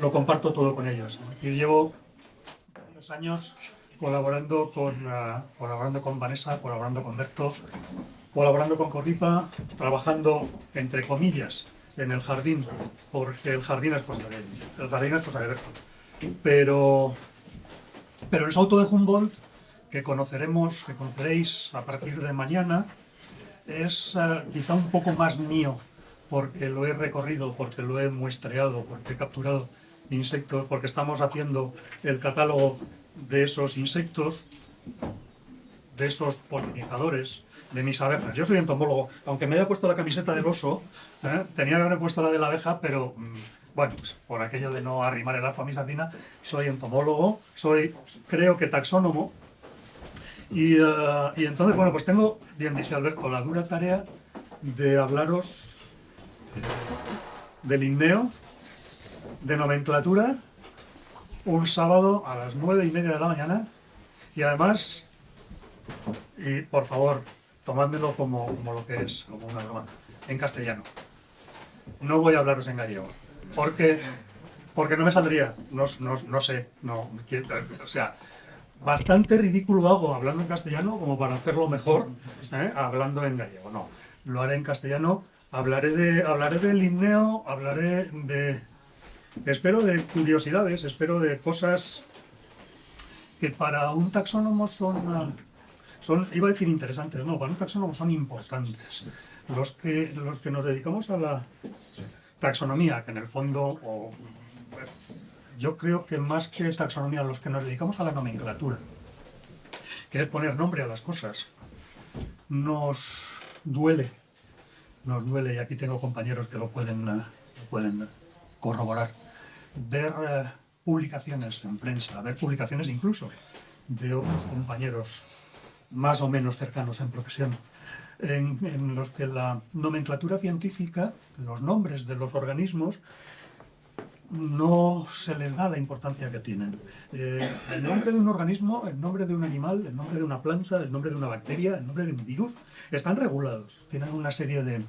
lo comparto todo con ellos. Y llevo varios años colaborando con Vanessa, colaborando con Berto, colaborando con Corripa, trabajando, entre comillas, en el jardín, porque el jardín es cosa de ellos, el jardín es cosa de Berto. Pero el Souto de Humboldt, que conoceréis a partir de mañana, es quizá un poco más mío, porque lo he recorrido, porque lo he muestreado, porque he capturado insectos, porque estamos haciendo el catálogo de esos insectos, de esos polinizadores, de mis abejas. Yo soy entomólogo, aunque me haya puesto la camiseta del oso, tenía que haber puesto la de la abeja, pero bueno, pues por aquello de no arrimar el arco a mi sardina, soy entomólogo, creo que taxónomo, y entonces, bueno, pues tengo, bien dice Alberto, la dura tarea de hablaros de linneo, de nomenclatura, un sábado a las 9:30 de la mañana, y además, y por favor, tomádmelo como lo que es, como una broma, en castellano. No voy a hablaros en gallego, porque no me saldría, no sé, o sea, bastante ridículo hago hablando en castellano como para hacerlo mejor hablando en gallego. No, lo haré en castellano, hablaré de linneo, espero de curiosidades, espero de cosas que para un taxónomo son, iba a decir interesantes, no, para un taxónomo son importantes. Los que nos dedicamos a la taxonomía, que en el fondo, yo creo que más que taxonomía, los que nos dedicamos a la nomenclatura, que es poner nombre a las cosas, nos duele, y aquí tengo compañeros que lo pueden corroborar, ver publicaciones en prensa, ver publicaciones incluso de otros compañeros más o menos cercanos en profesión, en los que la nomenclatura científica, los nombres de los organismos, no se les da la importancia que tienen. El nombre de un organismo, el nombre de un animal, el nombre de una planta, el nombre de una bacteria, el nombre de un virus, están regulados. Tienen una serie de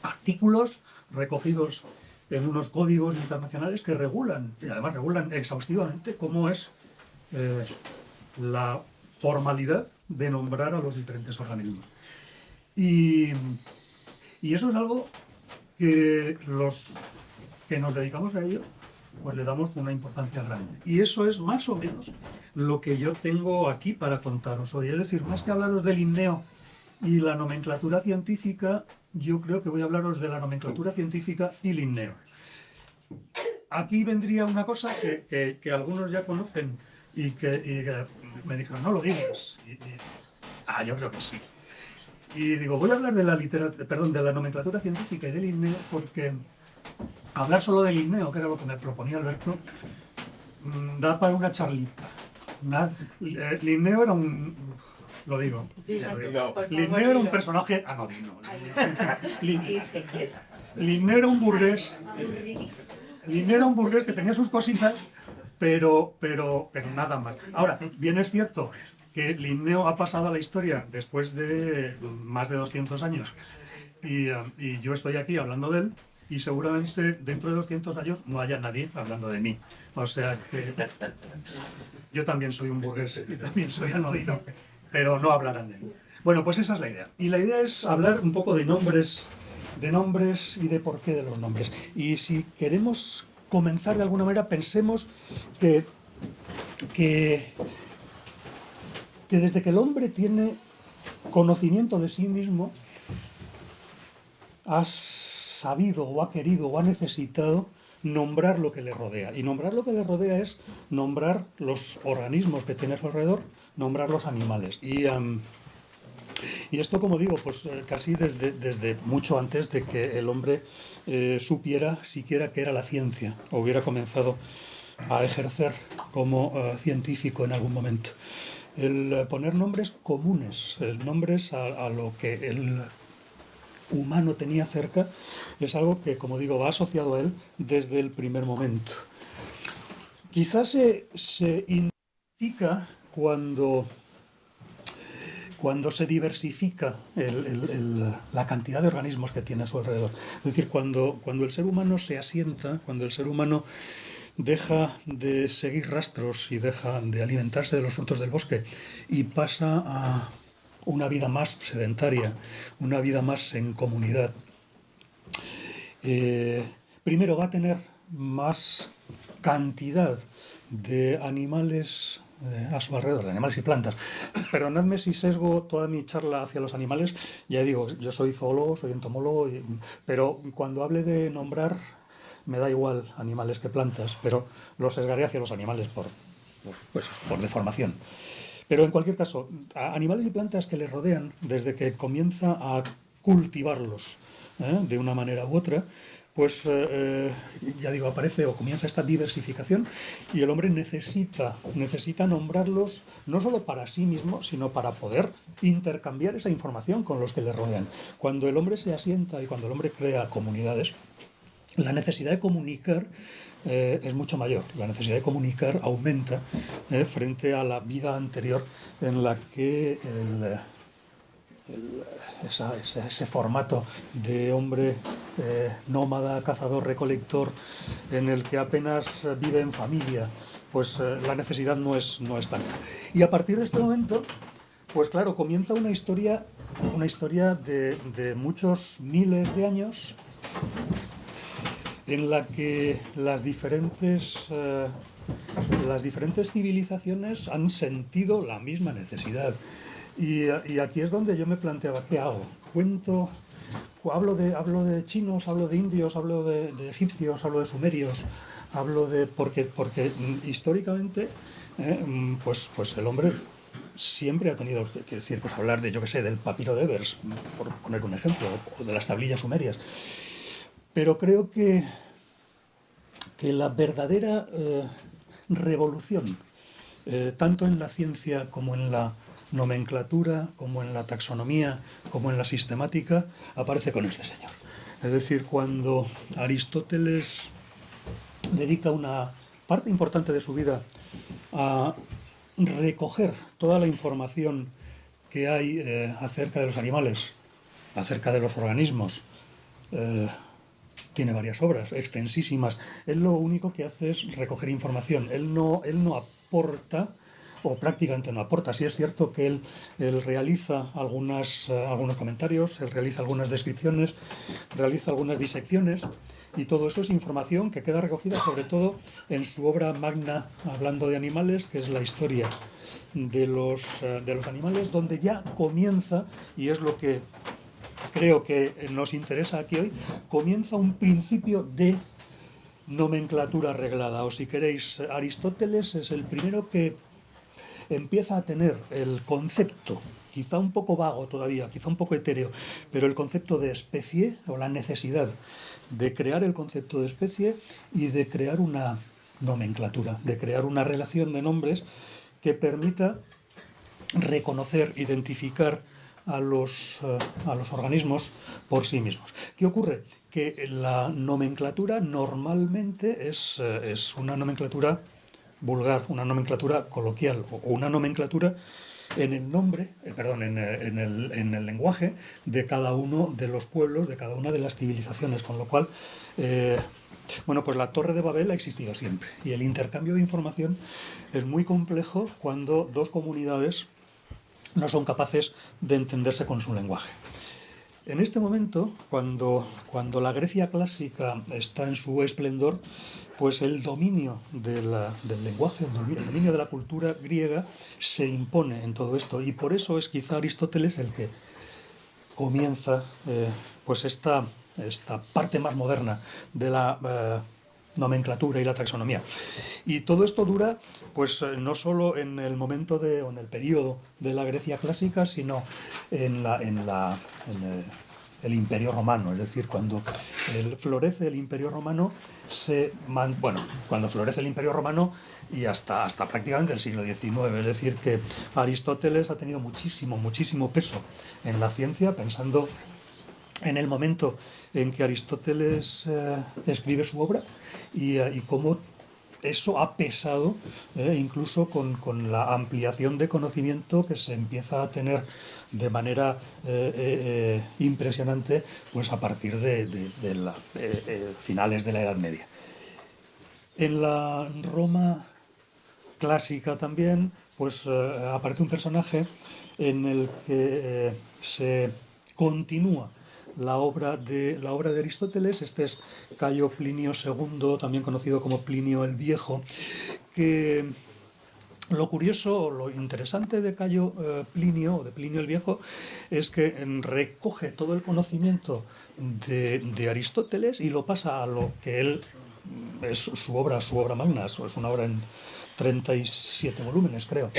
artículos recogidos en unos códigos internacionales que regulan, y además regulan exhaustivamente cómo es la formalidad de nombrar a los diferentes organismos. Y eso es algo que los que nos dedicamos a ello, pues le damos una importancia grande. Y eso es más o menos lo que yo tengo aquí para contaros hoy. Es decir, más que hablaros del linneo y la nomenclatura científica, yo creo que voy a hablaros de la nomenclatura científica y linneo. Aquí vendría una cosa que algunos ya conocen y que me dijeron, no lo digas. Yo creo que sí. Y digo, voy a hablar de la nomenclatura científica y del linneo porque hablar solo del linneo, que era lo que me proponía Alberto, da para una charlita. Linneo era un... Lo digo. Linneo era un personaje anodino. Linneo era un burgués. Linneo era un burgués que tenía sus cositas, pero nada más. Ahora, bien es cierto que Linneo ha pasado a la historia después de más de 200 años. Y yo estoy aquí hablando de él. Y seguramente dentro de 200 años no haya nadie hablando de mí. O sea que yo también soy un burgués y también soy anodino, pero no hablarán de mí. Bueno, pues esa es la idea. Y la idea es hablar un poco de nombres y de por qué de los nombres. Y si queremos comenzar de alguna manera, pensemos que desde que el hombre tiene conocimiento de sí mismo, ha sabido o ha querido o ha necesitado nombrar lo que le rodea. Y nombrar lo que le rodea es nombrar los organismos que tiene a su alrededor, nombrar los animales. Y esto, como digo, pues casi desde mucho antes de que el hombre supiera siquiera qué era la ciencia o hubiera comenzado a ejercer como científico en algún momento. El poner nombres comunes, nombres a lo que el humano tenía cerca, es algo que, como digo, va asociado a él desde el primer momento. Quizás se identifica cuando se diversifica la cantidad de organismos que tiene a su alrededor. Es decir, cuando el ser humano se asienta, cuando el ser humano deja de seguir rastros y deja de alimentarse de los frutos del bosque y pasa a una vida más sedentaria, una vida más en comunidad. Primero va a tener más cantidad de animales a su alrededor, de animales y plantas. Perdonadme si sesgo toda mi charla hacia los animales. Ya digo, yo soy zoólogo, soy entomólogo, pero cuando hable de nombrar, me da igual animales que plantas, pero lo sesgaré hacia los animales por deformación. Pero en cualquier caso, a animales y plantas que les rodean, desde que comienza a cultivarlos de una manera u otra, pues ya digo, aparece o comienza esta diversificación y el hombre necesita nombrarlos no solo para sí mismo, sino para poder intercambiar esa información con los que le rodean. Cuando el hombre se asienta y cuando el hombre crea comunidades, la necesidad de comunicar es mucho mayor. La necesidad de comunicar aumenta frente a la vida anterior en la que ese formato de hombre nómada, cazador, recolector, en el que apenas vive en familia, pues la necesidad no es tanta. Y a partir de este momento, pues claro, comienza una historia de muchos miles de años en la que las diferentes civilizaciones han sentido la misma necesidad. Y aquí es donde yo me planteaba, ¿qué hago? Cuento, hablo de chinos, hablo de indios, hablo de egipcios, hablo de sumerios, hablo de... porque históricamente pues el hombre siempre ha tenido, quiero decir, pues hablar de, yo qué sé, del papiro de Ebers, por poner un ejemplo, o de las tablillas sumerias. Pero creo que la verdadera revolución, tanto en la ciencia como en la nomenclatura, como en la taxonomía, como en la sistemática, aparece con este señor. Es decir, cuando Aristóteles dedica una parte importante de su vida a recoger toda la información que hay acerca de los animales, acerca de los organismos, tiene varias obras extensísimas. Él lo único que hace es recoger información. Él no aporta, o prácticamente no aporta. Sí es cierto que él realiza algunos comentarios, él realiza algunas descripciones, realiza algunas disecciones, y todo eso es información que queda recogida sobre todo en su obra magna, hablando de animales, que es la historia de los animales, donde ya comienza, y es lo que creo que nos interesa aquí hoy, comienza un principio de nomenclatura arreglada. O si queréis, Aristóteles es el primero que empieza a tener el concepto, quizá un poco vago todavía, quizá un poco etéreo, pero el concepto de especie, o la necesidad de crear el concepto de especie y de crear una nomenclatura, de crear una relación de nombres que permita reconocer, identificar a los organismos por sí mismos. ¿Qué ocurre? Que la nomenclatura normalmente es una nomenclatura vulgar, una nomenclatura coloquial, o una nomenclatura en el nombre, en el lenguaje de cada uno de los pueblos, de cada una de las civilizaciones, con lo cual bueno, pues la Torre de Babel ha existido siempre, y el intercambio de información es muy complejo cuando dos comunidades no son capaces de entenderse con su lenguaje. En este momento, cuando la Grecia clásica está en su esplendor, pues el dominio del lenguaje, el dominio de la cultura griega se impone en todo esto, y por eso es quizá Aristóteles el que comienza pues esta parte más moderna de la nomenclatura y la taxonomía. Y todo esto dura, pues no solo en el momento o en el periodo de la Grecia clásica, sino en el Imperio Romano. Es decir, cuando florece el Imperio Romano, cuando florece el Imperio Romano y hasta prácticamente el siglo XIX. Es decir, que Aristóteles ha tenido muchísimo peso en la ciencia, pensando en el momento en que Aristóteles escribe su obra y cómo eso ha pesado incluso con la ampliación de conocimiento que se empieza a tener de manera impresionante, pues a partir de finales de la Edad Media. En la Roma clásica también, pues aparece un personaje en el que se continúa la obra de Aristóteles. Este es Cayo Plinio II, también conocido como Plinio el Viejo, que lo curioso, lo interesante de Cayo Plinio, o de Plinio el Viejo, es que recoge todo el conocimiento de Aristóteles y lo pasa a lo que él es su obra magna. Es una obra en 37 volúmenes, creo,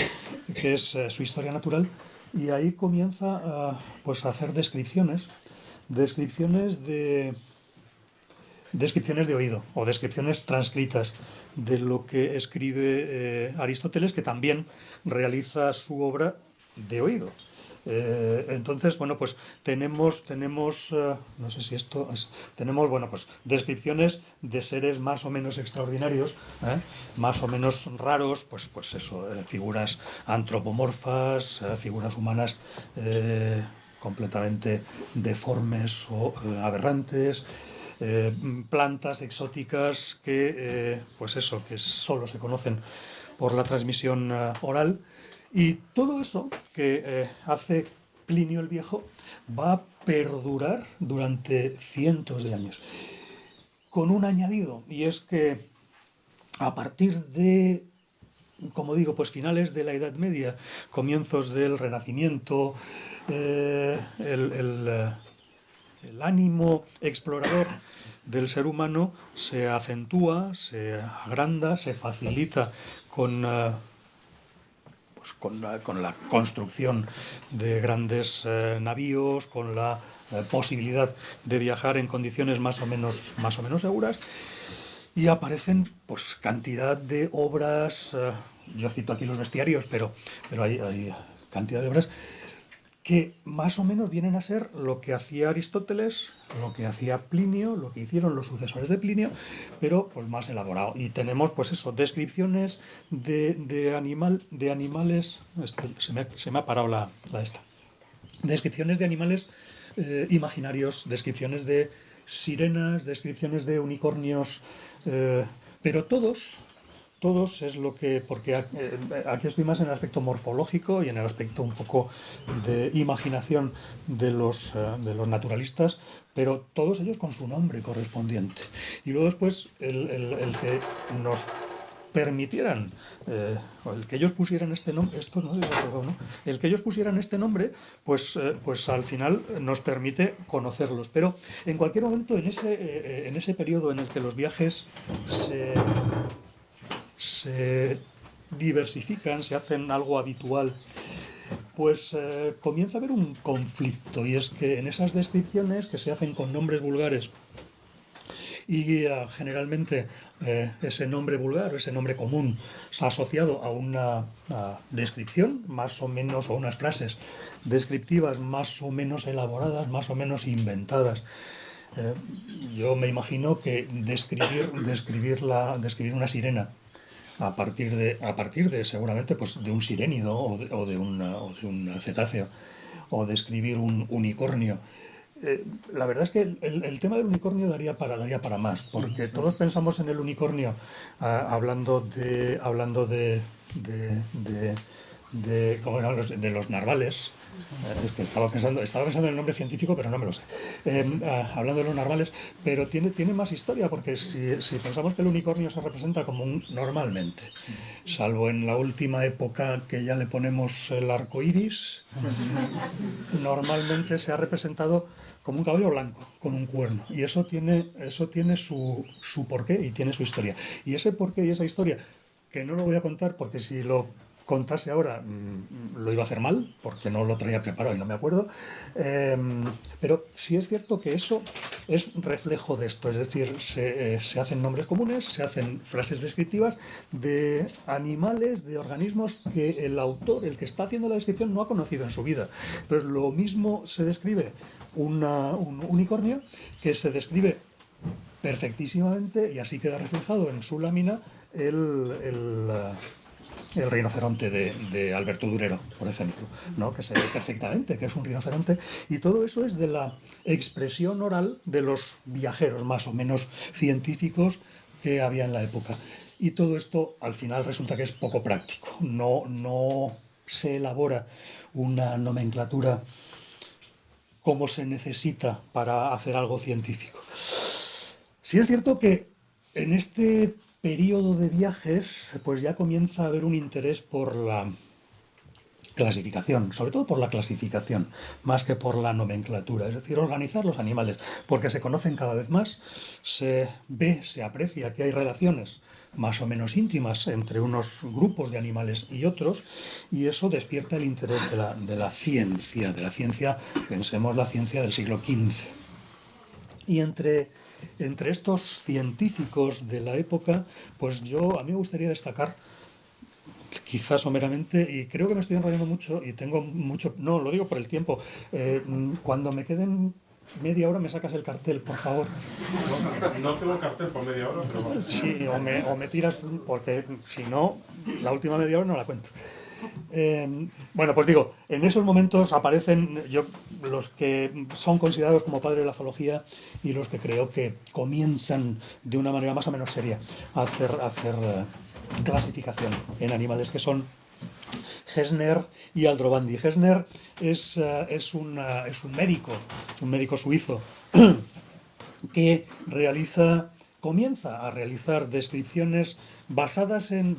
que es su Historia Natural, y ahí comienza pues a hacer descripciones de oído o descripciones transcritas de lo que escribe Aristóteles, que también realiza su obra de oído. Entonces, bueno, pues tenemos no sé si esto es, tenemos, bueno, pues descripciones de seres más o menos extraordinarios, más o menos raros, pues eso, figuras antropomorfas, figuras humanas completamente deformes o aberrantes, plantas exóticas que, pues eso, que solo se conocen por la transmisión oral. Y todo eso que hace Plinio el Viejo va a perdurar durante cientos de años. Con un añadido, y es que a partir de, como digo, pues finales de la Edad Media, comienzos del Renacimiento, el ánimo explorador del ser humano se acentúa, se agranda, se facilita con la construcción de grandes navíos, con la posibilidad de viajar en condiciones más o menos seguras, y aparecen pues cantidad de obras. Yo cito aquí los bestiarios, pero hay cantidad de obras que más o menos vienen a ser lo que hacía Aristóteles, lo que hacía Plinio, lo que hicieron los sucesores de Plinio, pero pues más elaborado. Y tenemos pues eso, descripciones de animales. Se me ha parado la esta. Descripciones de animales imaginarios, descripciones de sirenas, descripciones de unicornios, pero todos es lo que, porque aquí estoy más en el aspecto morfológico y en el aspecto un poco de imaginación de los naturalistas, pero todos ellos con su nombre correspondiente. Y luego después el que nos permitieran, o el que ellos pusieran este nombre, estos no sé si lo recuerdo, ¿no? El que ellos pusieran este nombre, pues al final nos permite conocerlos. Pero en cualquier momento, en ese periodo en el que los viajes se diversifican, se hacen algo habitual, pues comienza a haber un conflicto, y es que en esas descripciones que se hacen con nombres vulgares, y generalmente ese nombre vulgar, ese nombre común, se ha asociado a una descripción más o menos, o unas frases descriptivas más o menos elaboradas, más o menos inventadas. Yo me imagino que describir una sirena a partir de seguramente pues de un sirénido, o de un cetáceo, o describir un unicornio. La verdad es que el tema del unicornio daría para más, porque todos pensamos en el unicornio ¿cómo eran de los narvales. Es que estaba pensando en el nombre científico, pero no me lo sé. Hablando de los narvales, pero tiene más historia, porque si pensamos que el unicornio se representa como normalmente, salvo en la última época que ya le ponemos el arco iris, normalmente se ha representado como un caballo blanco con un cuerno, y eso tiene su porqué y tiene su historia. Y ese porqué y esa historia, que no lo voy a contar porque si lo contase ahora lo iba a hacer mal, porque no lo traía preparado y no me acuerdo, pero sí es cierto que eso es reflejo de esto. Es decir, se hacen nombres comunes, se hacen frases descriptivas de animales, de organismos que el autor, el que está haciendo la descripción, no ha conocido en su vida. Entonces lo mismo se describe un unicornio, que se describe perfectísimamente, y así queda reflejado en su lámina el rinoceronte de Alberto Durero, por ejemplo, ¿no? Que se ve perfectamente que es un rinoceronte, y todo eso es de la expresión oral de los viajeros más o menos científicos que había en la época. Y todo esto al final resulta que es poco práctico. No se elabora una nomenclatura como se necesita para hacer algo científico. Sí es cierto que en este periodo de viajes pues ya comienza a haber un interés por la clasificación, sobre todo por la clasificación, más que por la nomenclatura, es decir, organizar los animales, porque se conocen cada vez más, se ve, se aprecia que hay relaciones más o menos íntimas entre unos grupos de animales y otros, y eso despierta el interés de la ciencia, pensemos la ciencia del siglo XV. Y entre estos científicos de la época, pues a mí me gustaría destacar, quizás someramente, y creo que me estoy enrollando mucho y tengo mucho... No, lo digo por el tiempo. Cuando me queden media hora me sacas el cartel, por favor. No tengo cartel por media hora, pero bueno. Sí, o me tiras, porque si no, la última media hora no la cuento. Bueno, pues digo, en esos momentos aparecen los que son considerados como padres de la zoología y los que creo que comienzan de una manera más o menos seria a hacer clasificación en animales, que son Gesner y Aldrovandi. Gesner es un médico suizo que comienza a realizar descripciones basadas en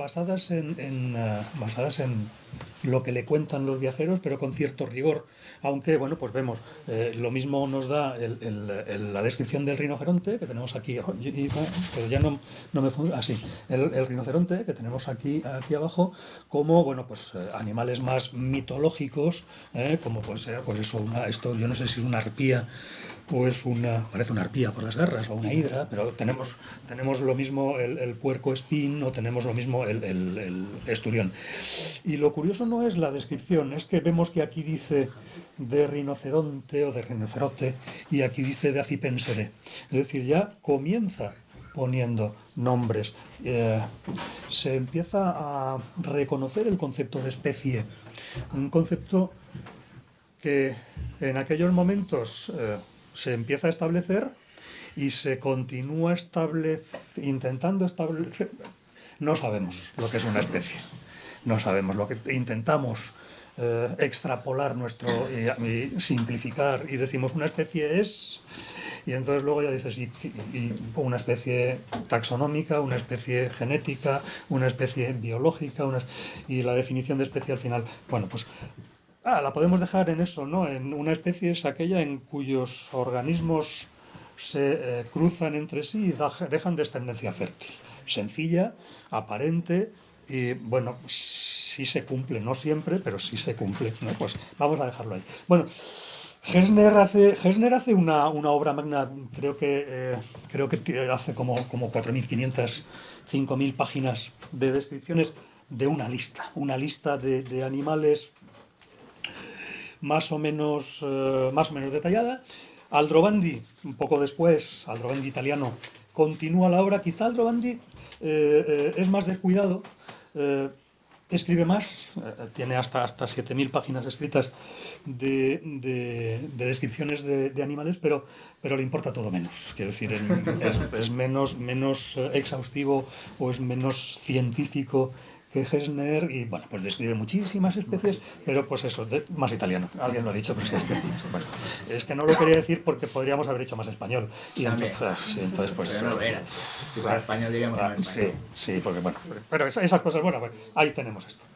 lo que le cuentan los viajeros, pero con cierto rigor. Aunque, bueno, pues vemos, lo mismo nos da la descripción del rinoceronte, que tenemos aquí, pero ya no me funciona así, el rinoceronte, que tenemos aquí abajo, como, bueno, pues animales más mitológicos, como puede ser, pues eso, esto, yo no sé si es una arpía, o parece una arpía por las garras, o una hidra, pero tenemos lo mismo el puerco espín, o tenemos lo mismo el esturión. Y lo curioso no es la descripción, es que vemos que aquí dice de rinoceronte o de rinocerote, y aquí dice de acipensere. Es decir, ya comienza poniendo nombres. Se empieza a reconocer el concepto de especie, un concepto que en aquellos momentos se empieza a establecer y se continúa intentando establecer. No sabemos lo que es una especie, no sabemos lo que intentamos extrapolar y simplificar, y decimos una especie es, y entonces luego ya dices y una especie taxonómica, una especie genética, una especie biológica, y la definición de especie al final, bueno, pues la podemos dejar en eso, ¿no? En una especie es aquella en cuyos organismos se cruzan entre sí y dejan descendencia fértil. Sencilla, aparente y, bueno, sí se cumple, no siempre, pero sí se cumple, ¿no? Pues vamos a dejarlo ahí. Bueno, Gesner hace una obra magna, creo que hace como 4.500, 5.000 páginas de descripciones de una lista de animales más o menos detallada. Aldrovandi, un poco después, Aldrovandi italiano, continúa la obra. Quizá Aldrovandi es más descuidado, escribe más, tiene hasta 7.000 páginas escritas de descripciones de animales, pero le importa todo menos. Quiero decir, es menos exhaustivo o es menos científico que Gesner, y bueno, pues describe muchísimas especies, pero pues eso, más italiano. Alguien lo ha dicho, pero bueno, es que no lo quería decir porque podríamos haber hecho más español. Y entonces pues... Pero no lo era. Si fuera español diríamos no español. Sí, porque bueno, pero esas cosas, bueno, pues ahí tenemos esto.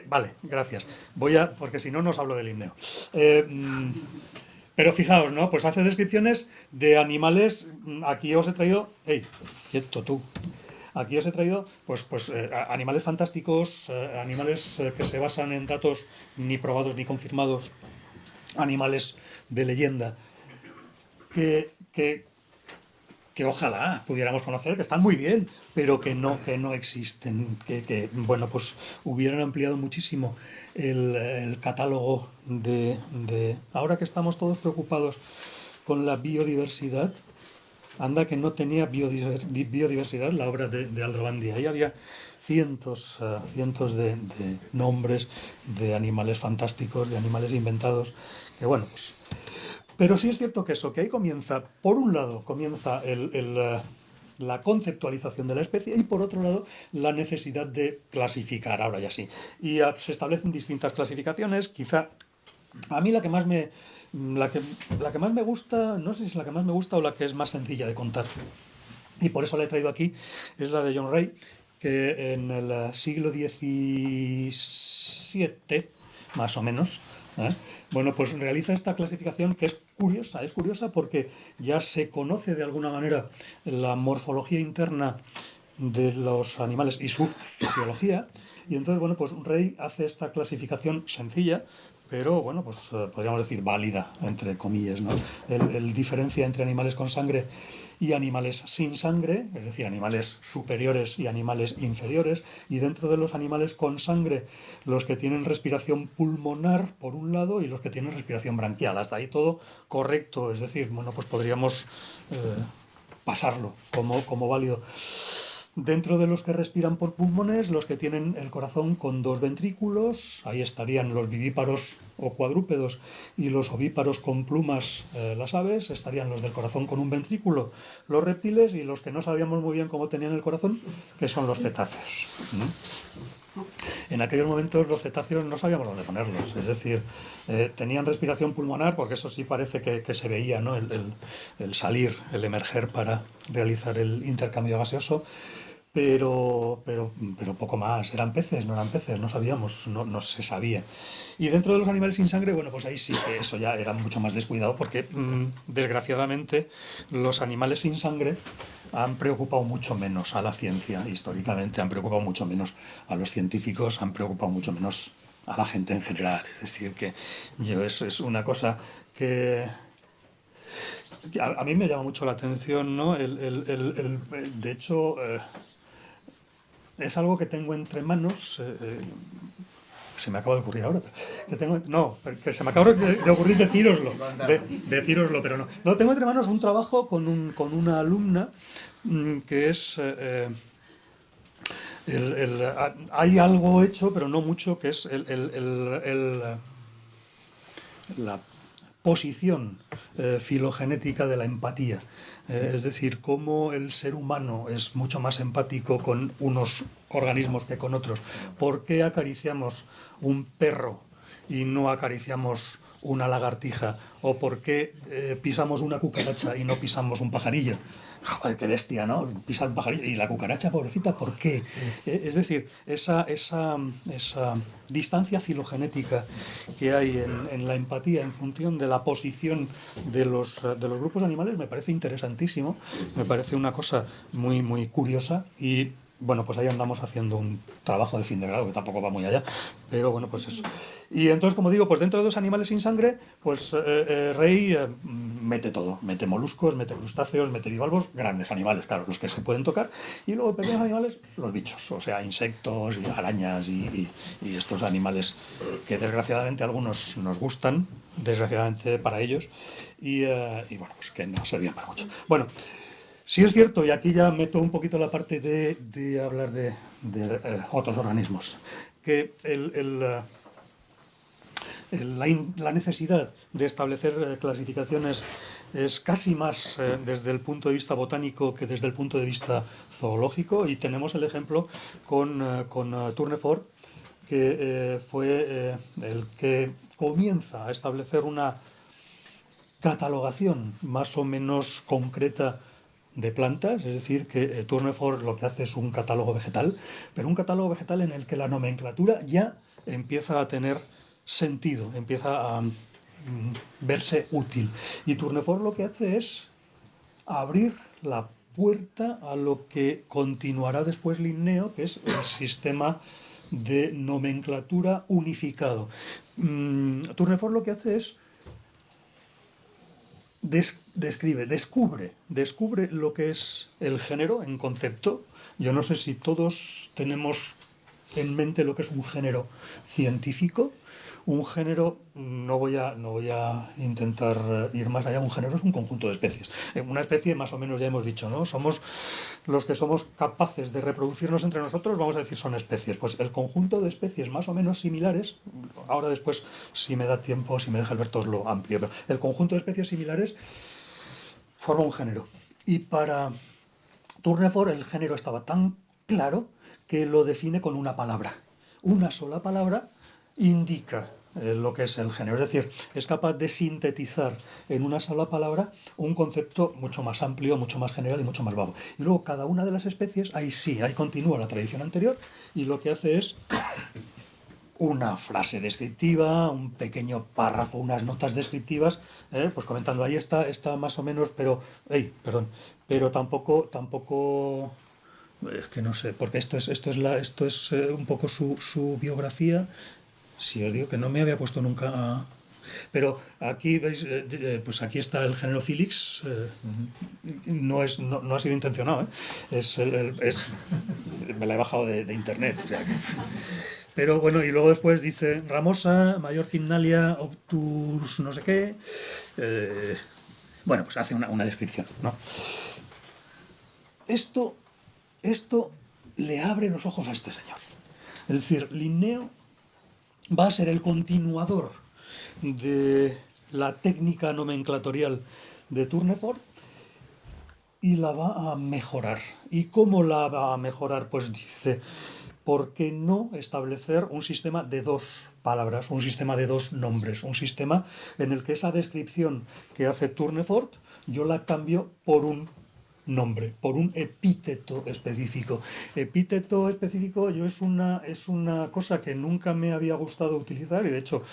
Vale, gracias. Porque si no, nos hablo del Linneo. Pero fijaos, ¿no? Pues hace descripciones de animales. Aquí os he traído... ¡Ey! Quieto tú. Aquí os he traído pues animales fantásticos, animales que se basan en datos ni probados ni confirmados, animales de leyenda, que ojalá pudiéramos conocer, que están muy bien, pero que no existen, que bueno, pues hubieran ampliado muchísimo el catálogo de... Ahora que estamos todos preocupados con la biodiversidad, anda que no tenía biodiversidad la obra de Aldrovandi. Ahí había cientos de nombres de animales fantásticos, de animales inventados, que bueno, pues... Pero sí es cierto que ahí comienza, por un lado, la conceptualización de la especie y, por otro lado, la necesidad de clasificar, ahora ya sí. Y se establecen distintas clasificaciones, quizá a mí la que más me gusta, no sé si es la que más me gusta o la que es más sencilla de contar, y por eso la he traído aquí, es la de John Ray, que en el siglo XVII, más o menos, bueno, pues realiza esta clasificación que es curiosa porque ya se conoce de alguna manera la morfología interna de los animales y su fisiología, y entonces, bueno, pues Ray hace esta clasificación sencilla, pero, bueno, pues podríamos decir válida, entre comillas, ¿no? Él diferencia entre animales con sangre y animales sin sangre, es decir, animales superiores y animales inferiores, y dentro de los animales con sangre, los que tienen respiración pulmonar, por un lado, y los que tienen respiración branquial. Hasta ahí todo correcto, es decir, bueno, pues podríamos pasarlo como válido. Dentro de los que respiran por pulmones, los que tienen el corazón con 2 ventrículos, ahí estarían los vivíparos o cuadrúpedos, y los ovíparos con plumas, las aves, estarían los del corazón con 1 ventrículo, los reptiles, y los que no sabíamos muy bien cómo tenían el corazón, que son los cetáceos. En aquellos momentos los cetáceos no sabíamos dónde ponerlos, es decir, tenían respiración pulmonar, porque eso sí parece que se veía, ¿no? El salir, el emerger para realizar el intercambio gaseoso, pero poco más. Eran peces, no eran peces, no sabíamos, no se sabía. Y dentro de los animales sin sangre, bueno, pues ahí sí que eso ya era mucho más descuidado, porque desgraciadamente los animales sin sangre han preocupado mucho menos a la ciencia, históricamente han preocupado mucho menos a los científicos, han preocupado mucho menos a la gente en general. Es decir, que eso es una cosa que a mí me llama mucho la atención, ¿no? De hecho, es algo que tengo entre manos, se me acaba de ocurrir ahora, que se me acaba de ocurrir decíroslo, pero no. No, tengo entre manos un trabajo con una alumna que es... hay algo hecho, pero no mucho, que es la posición filogenética de la empatía. Es decir, cómo el ser humano es mucho más empático con unos organismos que con otros. ¿Por qué acariciamos un perro y no acariciamos una lagartija? ¿O por qué pisamos una cucaracha y no pisamos un pajarillo? Joder, qué bestia, ¿no? Pisa un pajarillo. Y la cucaracha, pobrecita, ¿por qué? Es decir, esa distancia filogenética que hay en la empatía en función de la posición de los grupos animales me parece interesantísimo, me parece una cosa muy, muy curiosa. Y bueno, pues ahí andamos haciendo un trabajo de fin de grado, que tampoco va muy allá, pero bueno, pues eso. Y entonces, como digo, pues dentro de los animales sin sangre, pues Rey mete todo, mete moluscos, mete crustáceos, mete bivalvos, grandes animales, claro, los que se pueden tocar, y luego pequeños animales, los bichos, o sea, insectos y arañas y estos animales que desgraciadamente a algunos nos gustan, desgraciadamente para ellos, y bueno, pues que no servían para mucho. Bueno, sí es cierto, y aquí ya meto un poquito la parte de hablar de otros organismos, que la necesidad de establecer clasificaciones es casi más desde el punto de vista botánico que desde el punto de vista zoológico, y tenemos el ejemplo con Tournefort, que fue el que comienza a establecer una catalogación más o menos concreta de plantas, es decir, que Tournefort lo que hace es un catálogo vegetal, pero un catálogo vegetal en el que la nomenclatura ya empieza a tener sentido, empieza a verse útil. Y Tournefort lo que hace es abrir la puerta a lo que continuará después Linneo, que es el sistema de nomenclatura unificado. Tournefort lo que hace es descubre lo que es el género en concepto. Yo no sé si todos tenemos en mente lo que es un género científico. Un género, no voy a intentar ir más allá, un género es un conjunto de especies. Una especie, más o menos ya hemos dicho, ¿no? Somos los que somos capaces de reproducirnos entre nosotros, vamos a decir son especies. Pues el conjunto de especies más o menos similares, ahora después, si me da tiempo, si me deja Alberto, os lo amplio, pero el conjunto de especies similares forma un género. Y para Tournefort, el género estaba tan claro que lo define con una palabra. Una sola palabra indica lo que es el género, es decir, es capaz de sintetizar en una sola palabra un concepto mucho más amplio, mucho más general y mucho más vago. Y luego cada una de las especies, ahí sí, ahí continúa la tradición anterior y lo que hace es una frase descriptiva, un pequeño párrafo, unas notas descriptivas, pues comentando, ahí está más o menos, pero tampoco, es que no sé, porque esto es un poco su biografía. Si os digo que no me había puesto nunca pero aquí veis, pues aquí está el género Felix, no ha sido intencionado, me la he bajado de internet. O sea que... Pero bueno, y luego después dice Ramosa, Mallorquinalia, Optus, no sé qué. Bueno, pues hace una descripción, ¿no? Esto le abre los ojos a este señor. Es decir, Linneo va a ser el continuador de la técnica nomenclatorial de Tournefort y la va a mejorar. ¿Y cómo la va a mejorar? Pues dice, ¿por qué no establecer un sistema de dos palabras, un sistema de dos nombres, un sistema en el que esa descripción que hace Tournefort yo la cambio por un nombre, por un epíteto específico. Epíteto específico es una cosa que nunca me había gustado utilizar y de hecho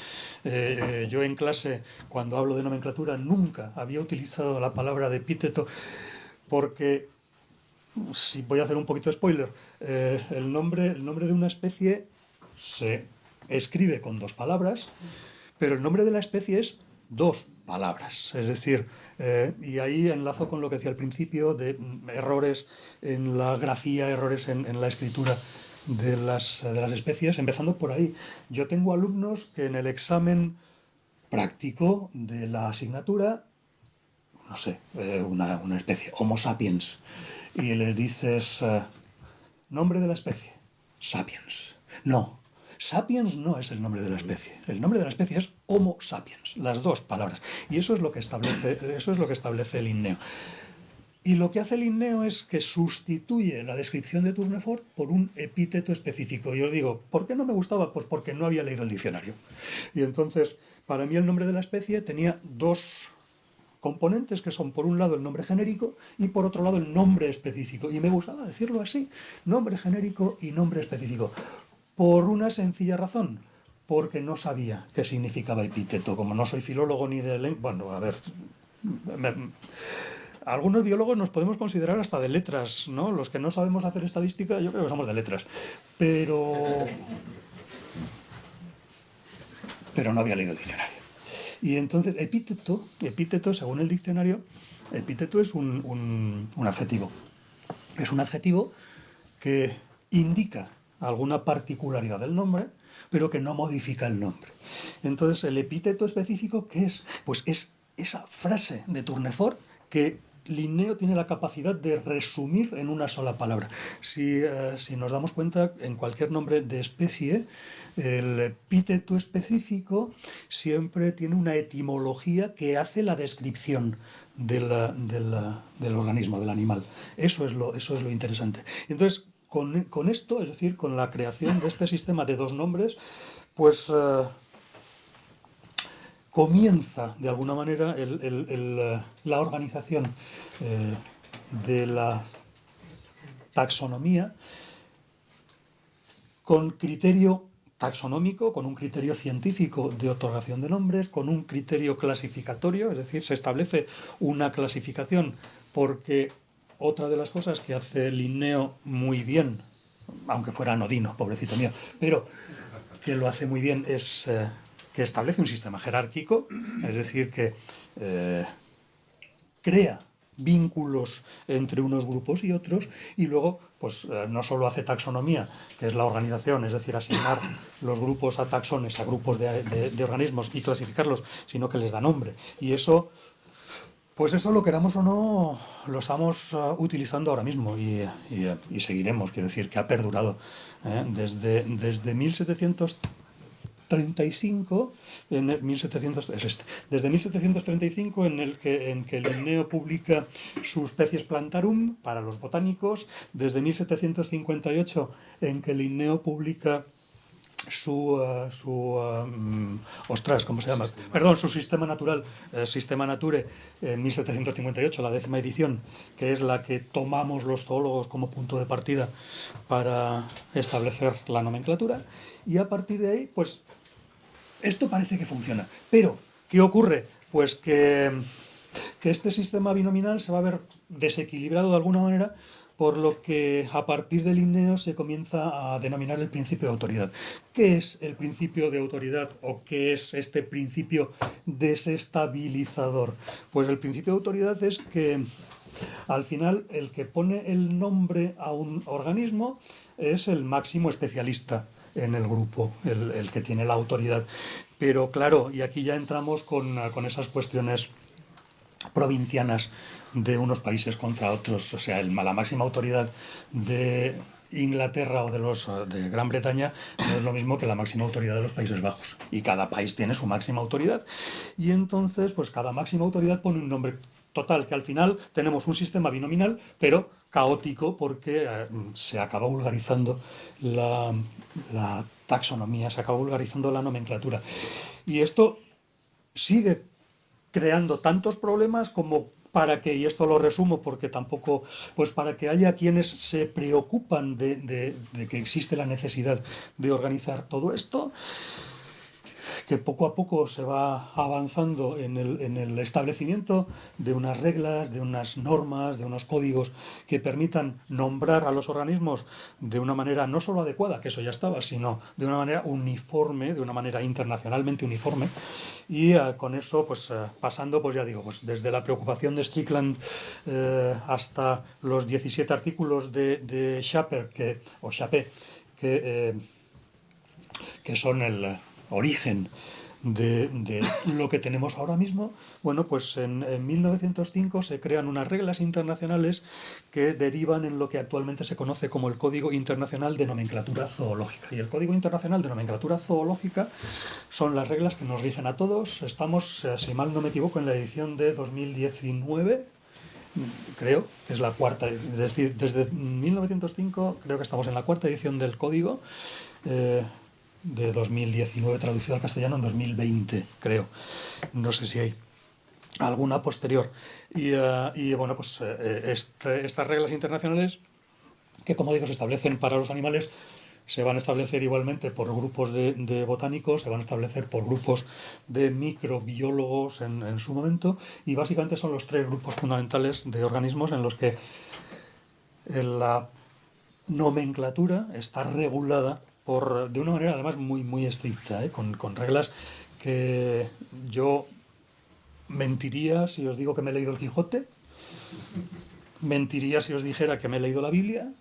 yo en clase cuando hablo de nomenclatura nunca había utilizado la palabra de epíteto porque, si voy a hacer un poquito de spoiler, el nombre de una especie se escribe con dos palabras, pero el nombre de la especie es dos palabras. Es decir, y ahí enlazo con lo que decía al principio de errores en la grafía, errores en la escritura de las especies, empezando por ahí. Yo tengo alumnos que en el examen práctico de la asignatura, no sé, una especie, Homo sapiens, y les dices, nombre de la especie, sapiens. No, sapiens no es el nombre de la especie. El nombre de la especie es Homo sapiens, las dos palabras. Y eso es lo que establece Linneo. Y lo que hace Linneo es que sustituye la descripción de Tournefort por un epíteto específico. Y os digo, ¿por qué no me gustaba? Pues porque no había leído el diccionario. Y entonces, para mí el nombre de la especie tenía dos componentes que son por un lado el nombre genérico y por otro lado el nombre específico. Y me gustaba decirlo así, nombre genérico y nombre específico. Por una sencilla razón, porque no sabía qué significaba epíteto. Como no soy filólogo ni de lengua... Bueno, a ver... Algunos biólogos nos podemos considerar hasta de letras, ¿no? Los que no sabemos hacer estadística, yo creo que somos de letras. Pero no había leído el diccionario. Y entonces, epíteto, según el diccionario, epíteto es un adjetivo. Es un adjetivo que indica alguna particularidad del nombre, pero que no modifica el nombre. Entonces, el epíteto específico, ¿qué es? Pues es esa frase de Tournefort que Linneo tiene la capacidad de resumir en una sola palabra. Si nos damos cuenta, en cualquier nombre de especie, el epíteto específico siempre tiene una etimología que hace la descripción del organismo, del animal. Eso es lo interesante. Entonces, con esto, es decir, con la creación de este sistema de dos nombres, pues comienza de alguna manera la organización de la taxonomía con criterio taxonómico, con un criterio científico de otorgación de nombres, con un criterio clasificatorio, es decir, se establece una clasificación porque otra de las cosas que hace Linneo muy bien, aunque fuera anodino, pobrecito mío, pero que lo hace muy bien es que establece un sistema jerárquico, es decir, que crea vínculos entre unos grupos y otros, y luego pues no solo hace taxonomía, que es la organización, es decir, asignar los grupos a taxones, a grupos de organismos y clasificarlos, sino que les da nombre. Y eso, pues eso, lo queramos o no, lo estamos utilizando ahora mismo y seguiremos, quiero decir, que ha perdurado desde 1700. 1735, desde 1735 en que el Linneo publica su Species Plantarum para los botánicos, desde 1758 en que Linneo publica ¿cómo se llama? Perdón, su Sistema Natural, Sistema Nature, en 1758, la 10ª edición, que es la que tomamos los zoólogos como punto de partida para establecer la nomenclatura, y a partir de ahí, pues, esto parece que funciona. Pero, ¿qué ocurre? Pues que este sistema binominal se va a ver desequilibrado de alguna manera, por lo que a partir del Linneo se comienza a denominar el principio de autoridad. ¿Qué es el principio de autoridad o qué es este principio desestabilizador? Pues el principio de autoridad es que al final el que pone el nombre a un organismo es el máximo especialista en el grupo, el que tiene la autoridad. Pero claro, y aquí ya entramos con esas cuestiones provincianas de unos países contra otros, o sea, la máxima autoridad de Inglaterra o de Gran Bretaña no es lo mismo que la máxima autoridad de los Países Bajos, y cada país tiene su máxima autoridad, y entonces pues cada máxima autoridad pone un nombre. Total, que al final tenemos un sistema binominal, pero caótico, porque se acaba vulgarizando la taxonomía, se acaba vulgarizando la nomenclatura, y esto sigue creando tantos problemas como para que, y esto lo resumo porque tampoco, pues para que haya quienes se preocupan de que existe la necesidad de organizar todo esto, que poco a poco se va avanzando en el establecimiento de unas reglas, de unas normas, de unos códigos que permitan nombrar a los organismos de una manera no solo adecuada, que eso ya estaba, sino de una manera uniforme, de una manera internacionalmente uniforme, y con eso, pues pasando, pues ya digo, pues desde la preocupación de Strickland hasta los 17 artículos de Schapper, que son el origen de lo que tenemos ahora mismo. Bueno, pues en 1905 se crean unas reglas internacionales que derivan en lo que actualmente se conoce como el Código Internacional de Nomenclatura Zoológica. Y el Código Internacional de Nomenclatura Zoológica son las reglas que nos rigen a todos. Estamos, si mal no me equivoco, en la edición de 2019, creo que es la cuarta, desde 1905 creo que estamos en la cuarta edición del Código, de 2019, traducido al castellano en 2020, creo. No sé si hay alguna posterior. Y bueno, pues estas reglas internacionales, que como digo se establecen para los animales, se van a establecer igualmente por grupos de botánicos, se van a establecer por grupos de microbiólogos en su momento, y básicamente son los 3 grupos fundamentales de organismos en los que la nomenclatura está regulada de una manera además muy, muy estricta, con reglas que yo mentiría si os digo que me he leído el Quijote, mentiría si os dijera que me he leído la Biblia,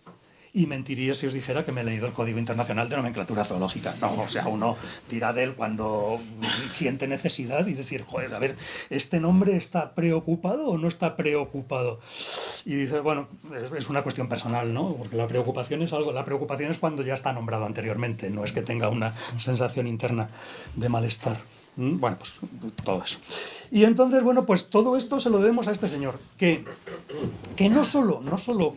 y mentiría si os dijera que me he leído el Código Internacional de Nomenclatura Zoológica. No, o sea, uno tira de él cuando siente necesidad y decir, joder, a ver, ¿este nombre está preocupado o no está preocupado? Y dices, bueno, es una cuestión personal, ¿no? Porque la preocupación es cuando ya está nombrado anteriormente, no es que tenga una sensación interna de malestar. Bueno, pues todo eso. Y entonces, bueno, pues todo esto se lo debemos a este señor, que no solo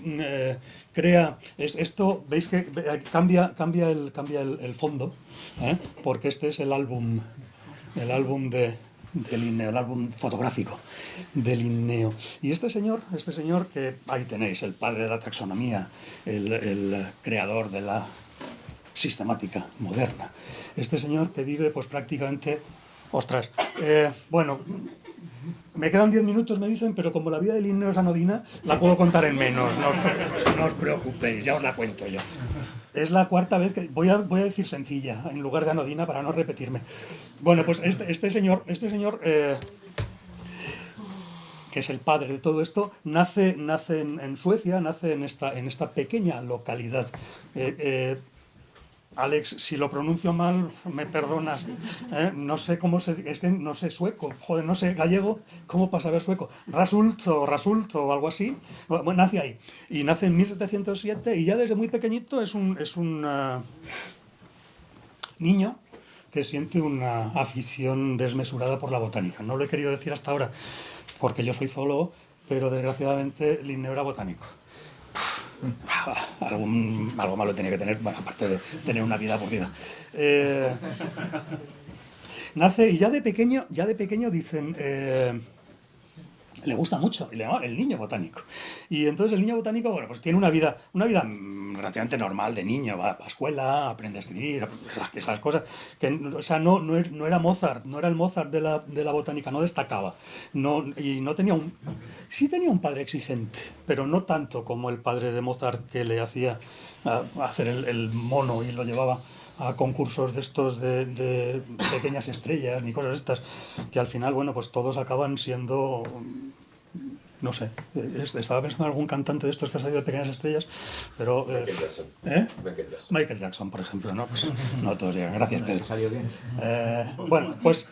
crea esto, veis que cambia el fondo, porque este es el álbum de Linneo, el álbum fotográfico de Linneo. Y este señor que ahí tenéis, el padre de la taxonomía, el creador de la sistemática moderna, este señor que vive pues prácticamente... Ostras, bueno, me quedan 10 minutos, me dicen, pero como la vida de Linneo es anodina, la puedo contar en menos, no os preocupéis, ya os la cuento yo. Es la cuarta vez que voy a decir sencilla en lugar de anodina para no repetirme. Bueno, pues este señor que es el padre de todo esto, nace en Suecia, nace en esta pequeña localidad. Alex, si lo pronuncio mal, me perdonas. No sé cómo es que no sé sueco, joder, no sé gallego, ¿cómo pasa a ver sueco? Rasult o algo así. Bueno, nace ahí. Y nace en 1707 y ya desde muy pequeñito es un niño que siente una afición desmesurada por la botánica. No lo he querido decir hasta ahora porque yo soy zoólogo, pero desgraciadamente Linneo era botánico. Algo malo tenía que tener, bueno, aparte de tener una vida aburrida. Nace y ya de pequeño dicen, le gusta mucho el niño botánico. Y entonces el niño botánico, bueno, pues tiene una vida relativamente normal de niño, va a la escuela, aprende a escribir, esas cosas. Que, o sea, no era Mozart, no era el Mozart de la botánica, no destacaba. Y no tenía sí tenía un padre exigente, pero no tanto como el padre de Mozart, que le hacía hacer el mono y lo llevaba a concursos de estos de pequeñas estrellas ni cosas estas, que al final, bueno, pues todos acaban siendo, no sé, estaba pensando en algún cantante de estos que ha salido de pequeñas estrellas, pero... Michael Jackson. Michael Jackson, por ejemplo, ¿no? Pues no todos llegan. Gracias, Pedro. Salió bien. Bueno, pues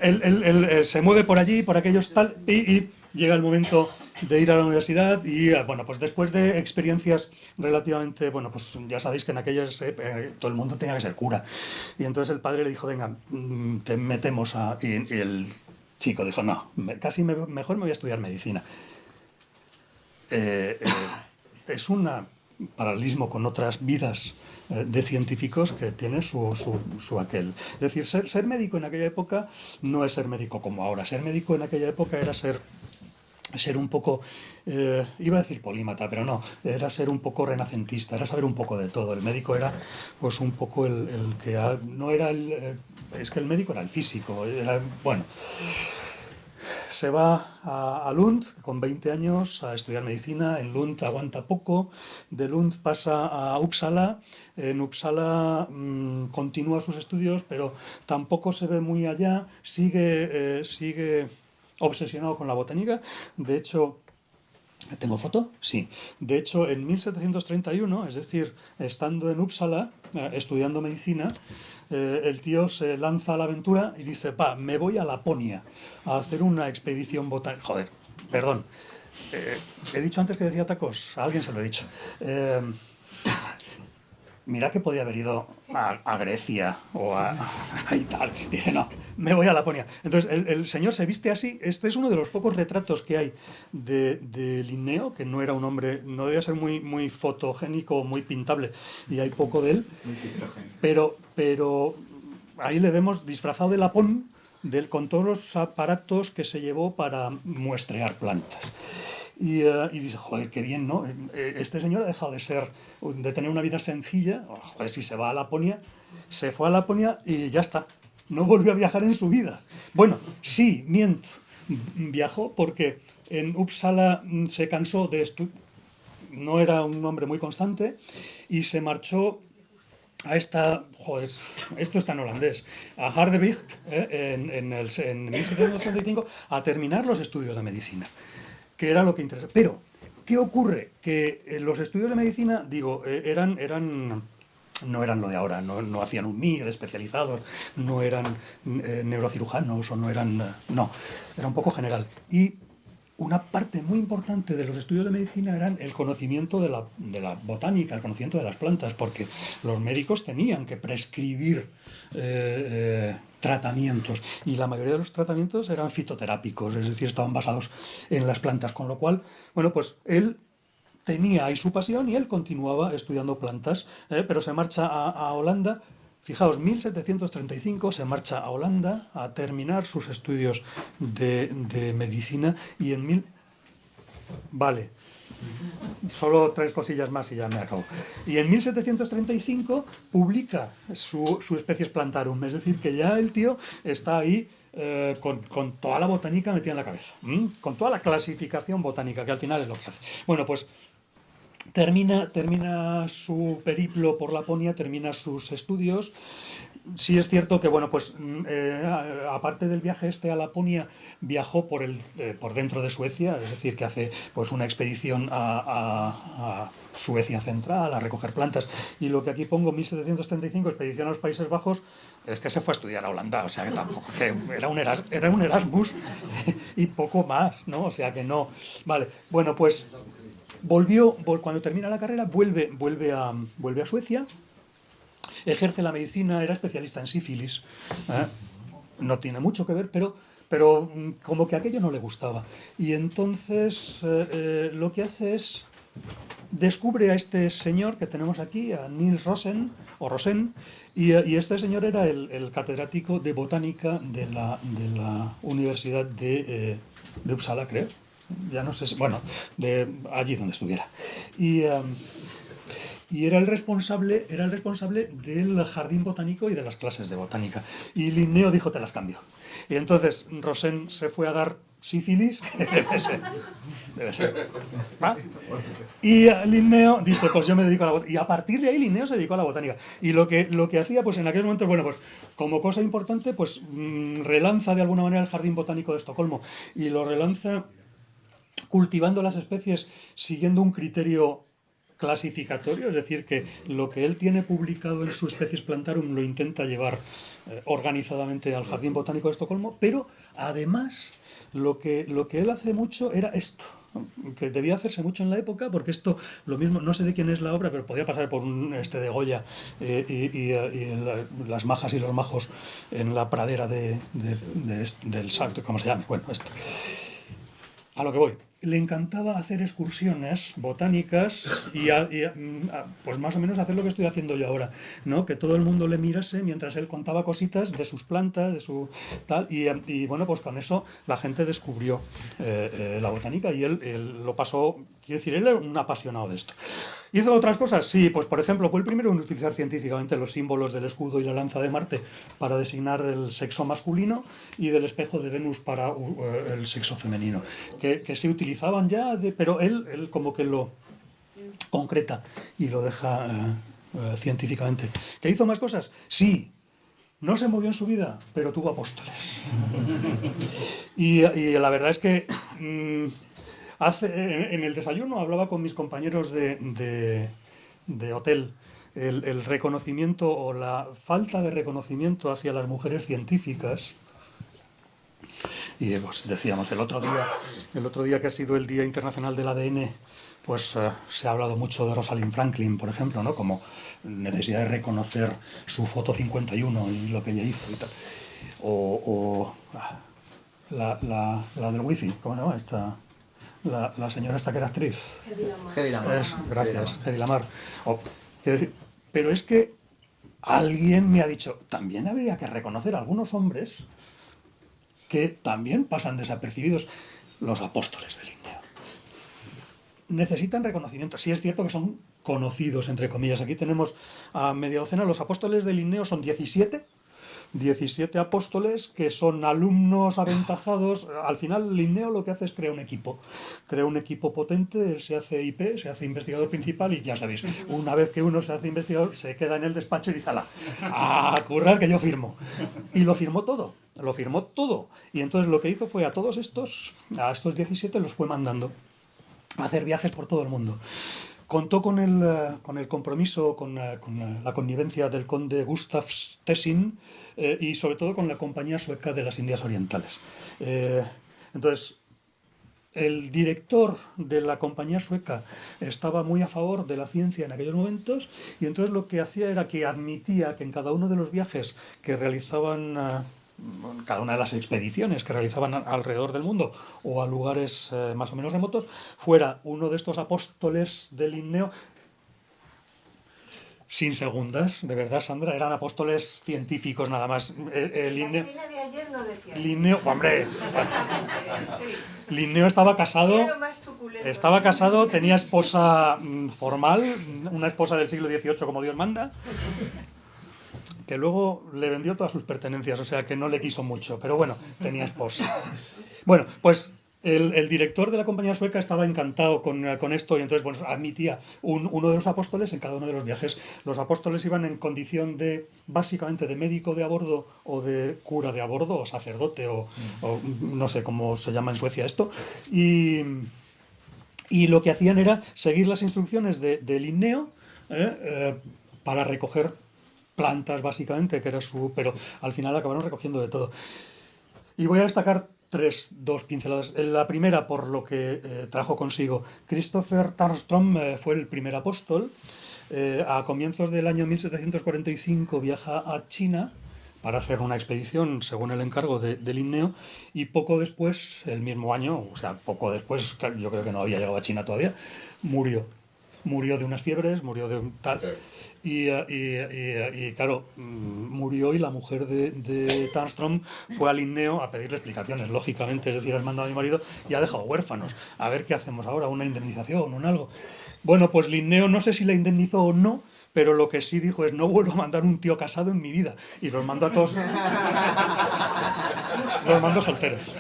él se mueve por allí, por aquellos tal, y llega el momento de ir a la universidad y, bueno, pues después de experiencias relativamente, bueno, pues ya sabéis que en aquellas todo el mundo tenía que ser cura. Y entonces el padre le dijo, venga, te metemos a... Y el chico dijo, no, mejor me voy a estudiar medicina. Es un paralelismo con otras vidas de científicos que tiene su aquel. Es decir, ser médico en aquella época no es ser médico como ahora. Ser médico en aquella época era ser un poco, iba a decir polímata, pero no, era ser un poco renacentista, era saber un poco de todo. El médico era pues un poco el que no era es que el médico era el físico, era, bueno. Se va a Lund con 20 años a estudiar medicina. En Lund aguanta poco. De Lund pasa a Uppsala. En Uppsala continúa sus estudios, pero tampoco se ve muy allá. Sigue obsesionado con la botánica. De hecho, ¿tengo foto? Sí. De hecho, en 1731, es decir, estando en Uppsala, estudiando medicina, el tío se lanza a la aventura y dice, me voy a Laponia a hacer una expedición botánica. Joder, perdón. He dicho antes que decía tacos, a alguien se lo he dicho. Mira que podía haber ido a Grecia o a Italia. Dice, no, me voy a Laponia. Entonces, el señor se viste así. Este es uno de los pocos retratos que hay de Linneo, que no era un hombre, no debía ser muy fotogénico, muy pintable, y hay poco de él. Pero ahí le vemos disfrazado de lapón, con todos los aparatos que se llevó para muestrear plantas. Y dice, joder, qué bien, ¿no? Este señor ha dejado de tener una vida sencilla. Joder, si se va a Laponia, se fue a Laponia y ya está. No volvió a viajar en su vida. Bueno, sí, miento. Viajó porque en Uppsala se cansó de no era un hombre muy constante y se marchó a esto está en holandés, a Harderwijk, en 1735, a terminar los estudios de medicina, que era lo que interesa. Pero, ¿qué ocurre? Que los estudios de medicina, digo, no eran lo de ahora, no hacían un MIR especializados, no eran neurocirujanos o no eran... no, era un poco general. Y una parte muy importante de los estudios de medicina eran el conocimiento de la botánica, el conocimiento de las plantas, porque los médicos tenían que prescribir tratamientos, y la mayoría de los tratamientos eran fitoterápicos, es decir, estaban basados en las plantas, con lo cual, bueno, pues él tenía ahí su pasión y él continuaba estudiando plantas, pero se marcha a Holanda. Fijaos, 1735 se marcha a Holanda a terminar sus estudios de medicina y Vale, solo 3 cosillas más y ya me acabo. Y en 1735 publica su Species Plantarum, es decir, que ya el tío está ahí con toda la botánica metida en la cabeza, con toda la clasificación botánica, que al final es lo que hace. Bueno, pues termina su periplo por Laponia, termina sus estudios. Sí es cierto que, bueno, pues aparte del viaje a Laponia, viajó por dentro de Suecia, es decir, que hace pues una expedición a Suecia central a recoger plantas. Y lo que aquí pongo, 1735, expedición a los Países Bajos, es que se fue a estudiar a Holanda, o sea que tampoco, que era un Erasmus y poco más, ¿no? O sea que no. Vale, bueno, pues cuando termina la carrera, vuelve a Suecia. ejerce la medicina, era especialista en sífilis. No tiene mucho que ver, pero como que aquello no le gustaba. Y entonces lo que hace es descubre a este señor que tenemos aquí, a Niels Rosen, y este señor era el catedrático de botánica de la Universidad de Uppsala, creo. Ya no sé si, bueno, de allí donde estuviera. Y era el responsable del jardín botánico y de las clases de botánica. Y Linneo dijo, te las cambio. Y entonces Rosen se fue a dar sífilis, que debe ser. ¿Va? Y Linneo dice, pues yo me dedico a la botánica. Y a partir de ahí Linneo se dedicó a la botánica. Y lo que hacía, pues en aquellos momentos, bueno, pues como cosa importante, pues relanza de alguna manera el jardín botánico de Estocolmo. Y lo relanza cultivando las especies siguiendo un criterio clasificatorio, es decir, que lo que él tiene publicado en su Species Plantarum lo intenta llevar organizadamente al Jardín Botánico de Estocolmo, pero además lo que él hace mucho era esto, que debía hacerse mucho en la época, porque esto, lo mismo, no sé de quién es la obra, pero podía pasar por un de Goya las majas y los majos en la pradera del Salto, ¿cómo se llama? Bueno, esto. A lo que voy. Le encantaba hacer excursiones botánicas y pues más o menos hacer lo que estoy haciendo yo ahora, ¿no? Que todo el mundo le mirase mientras él contaba cositas de sus plantas, de su tal, y bueno, pues con eso la gente descubrió la botánica y él lo pasó, quiero decir, él era un apasionado de esto. ¿Hizo otras cosas? Sí, pues por ejemplo fue el primero en utilizar científicamente los símbolos del escudo y la lanza de Marte para designar el sexo masculino y del espejo de Venus para el sexo femenino, que se utilizaban ya, pero él como que lo concreta y lo deja científicamente. ¿Que hizo más cosas? Sí. No se movió en su vida, pero tuvo apóstoles. y la verdad es que en el desayuno hablaba con mis compañeros de hotel el reconocimiento o la falta de reconocimiento hacia las mujeres científicas. Y pues decíamos, el otro día que ha sido el Día Internacional del ADN, pues se ha hablado mucho de Rosalind Franklin, por ejemplo, ¿no? Como necesidad de reconocer su foto 51 y lo que ella hizo y tal. O la del wifi, ¿cómo se llama esta? La señora esta que era actriz. Hedy Lamarr. Gracias, Hedy Lamarr. Pero es que alguien me ha dicho, también habría que reconocer a algunos hombres que también pasan desapercibidos, los apóstoles de Linneo. Necesitan reconocimiento. Sí es cierto que son conocidos, entre comillas. Aquí tenemos a media docena. Los apóstoles de Linneo son 17 apóstoles que son alumnos aventajados. Al final Linneo lo que hace es crear un equipo potente. Él se hace IP, se hace investigador principal y ya sabéis, una vez que uno se hace investigador se queda en el despacho y dice a currar que yo firmo. Y lo firmó todo. Y entonces lo que hizo fue a estos 17 los fue mandando a hacer viajes por todo el mundo. Contó con el compromiso, con la connivencia del conde Gustaf Tessin y sobre todo con la Compañía Sueca de las Indias Orientales. Entonces, el director de la Compañía Sueca estaba muy a favor de la ciencia en aquellos momentos y entonces lo que hacía era que admitía que en cada uno de los viajes que realizaban cada una de las expediciones que realizaban alrededor del mundo o a lugares más o menos remotos, fuera uno de estos apóstoles de Linneo, sin segundas, de verdad, Sandra, eran apóstoles científicos nada más. Linneo de ayer no decía. Linneo, hombre, Linneo estaba casado, tenía esposa formal, una esposa del siglo XVIII como Dios manda, que luego le vendió todas sus pertenencias, o sea que no le quiso mucho, pero bueno, tenía esposa. Bueno, pues el director de la compañía sueca estaba encantado con esto y entonces bueno, admitía uno de los apóstoles en cada uno de los viajes. Los apóstoles iban en condición básicamente de médico de a bordo o de cura de a bordo o sacerdote o no sé cómo se llama en Suecia esto, y lo que hacían era seguir las instrucciones de Linneo para recoger plantas básicamente, que era pero al final acabaron recogiendo de todo. Y voy a destacar dos pinceladas. La primera, por lo que trajo consigo. Christopher Tarnström fue el primer apóstol. A comienzos del año 1745 viaja a China para hacer una expedición según el encargo de Linneo, y poco después, el mismo año, o sea, poco después, yo creo que no había llegado a China todavía, murió. Murió de unas fiebres, murió de un tal... Y claro, murió, y la mujer de Turnstrom fue a Linneo a pedirle explicaciones, lógicamente, es decir, has mandado a mi marido y ha dejado huérfanos. A ver qué hacemos ahora, una indemnización, un algo. Bueno, pues Linneo no sé si la indemnizó o no, pero lo que sí dijo es: no vuelvo a mandar un tío casado en mi vida. Y los mando a todos... los mando solteros.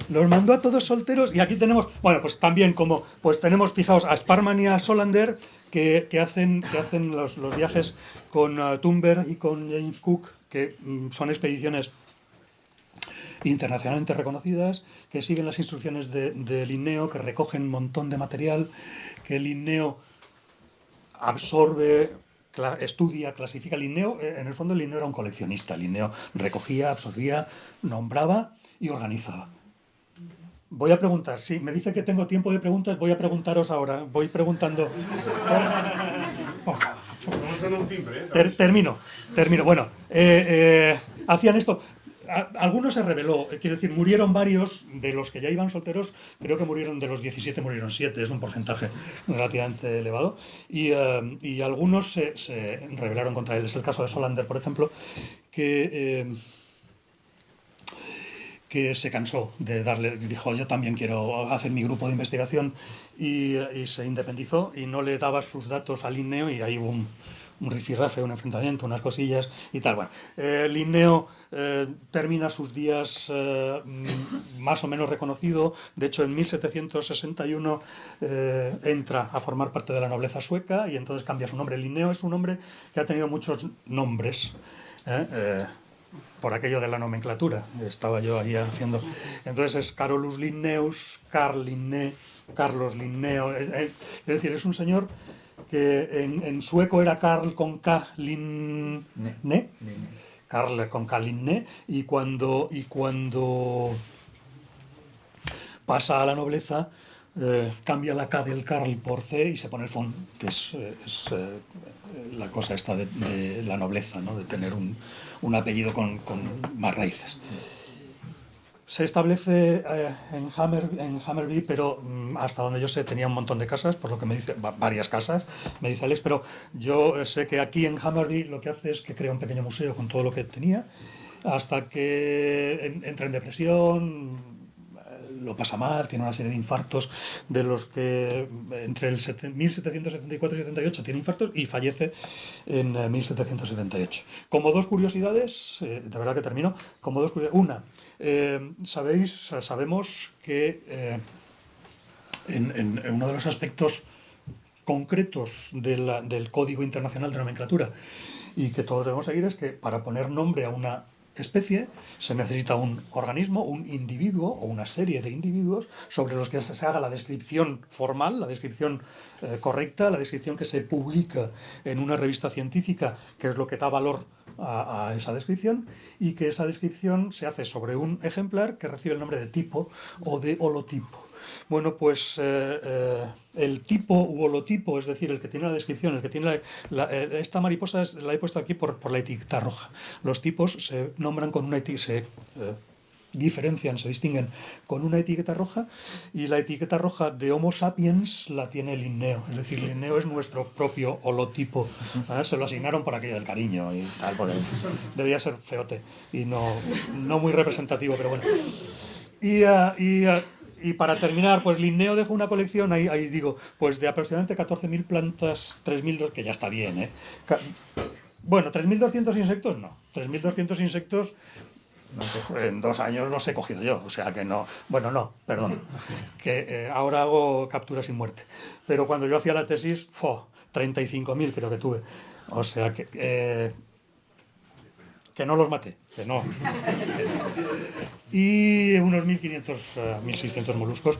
Los mandó a todos solteros, y aquí tenemos, bueno, pues también como, pues tenemos, fijaos, a Sparman y a Solander, que hacen los viajes con Thunberg y con James Cook, que son expediciones internacionalmente reconocidas, que siguen las instrucciones de Linneo, que recogen un montón de material, que Linneo absorbe, estudia, clasifica. Linneo, en el fondo, Linneo era un coleccionista. Linneo recogía, absorbía, nombraba y organizaba. Voy a preguntar, sí, me dice que tengo tiempo de preguntas, voy a preguntaros ahora, voy preguntando. Vamos a un timbre, Termino. Bueno, hacían esto. Algunos se reveló, quiero decir, murieron varios de los que ya iban solteros. Creo que murieron, de los 17 murieron 7, es un porcentaje relativamente elevado, y algunos se rebelaron contra él. Es el caso de Solander, por ejemplo, que se cansó de darle, dijo: yo también quiero hacer mi grupo de investigación, y se independizó y no le daba sus datos a Linneo, y ahí hubo un rifirrafe, un enfrentamiento, unas cosillas y tal. Bueno, Linneo termina sus días más o menos reconocido. De hecho, en 1761 entra a formar parte de la nobleza sueca, y entonces cambia su nombre. Linneo es un hombre que ha tenido muchos nombres, por aquello de la nomenclatura. Estaba yo ahí haciendo... Entonces es Carolus Linnaeus, Carl Linné, Carlos Linneo. Es decir, es un señor que en sueco era Carl con K Linné, Carl con K Linné, y cuando pasa a la nobleza, cambia la K del Carl por C y se pone el von, que es la cosa esta de la nobleza, ¿no? De tener un apellido con más raíces. Se establece en Hammarby, pero hasta donde yo sé tenía un montón de casas, por lo que me dice, varias casas, me dice Alex, pero yo sé que aquí en Hammarby lo que hace es que crea un pequeño museo con todo lo que tenía, hasta que entra en depresión, lo pasa mal, tiene una serie de infartos, de los que entre el 1774 y 78 tiene infartos, y fallece en 1778. Como dos curiosidades, de verdad que termino, como dos curiosidades. Una, sabemos que en uno de los aspectos concretos del Código Internacional de Nomenclatura, y que todos debemos seguir, es que para poner nombre a una especie se necesita un organismo, un individuo o una serie de individuos sobre los que se haga la descripción formal, la descripción correcta, la descripción que se publica en una revista científica, que es lo que da valor a esa descripción, y que esa descripción se hace sobre un ejemplar que recibe el nombre de tipo o de holotipo. Bueno, pues el tipo u holotipo, es decir, el que tiene la descripción, el que tiene esta mariposa la he puesto aquí por la etiqueta roja. Los tipos se nombran con una etiqueta, se diferencian, se distinguen con una etiqueta roja, y la etiqueta roja de Homo sapiens la tiene Linneo. Es decir, Linneo es nuestro propio holotipo. Se lo asignaron por aquello del cariño y tal, porque debía ser feote y no muy representativo, pero bueno. Y para terminar, pues Linneo dejó una colección, ahí digo, pues de aproximadamente 14.000 plantas, 3.200, que ya está bien, ¿eh? Bueno, 3.200 insectos, no. 3.200 insectos en 2 años los he cogido yo, o sea que no. Bueno, no, perdón. Que ahora hago captura sin muerte. Pero cuando yo hacía la tesis, 35.000 creo que tuve. O sea que no los maté, que no. Y unos 1.500, 1.600 moluscos,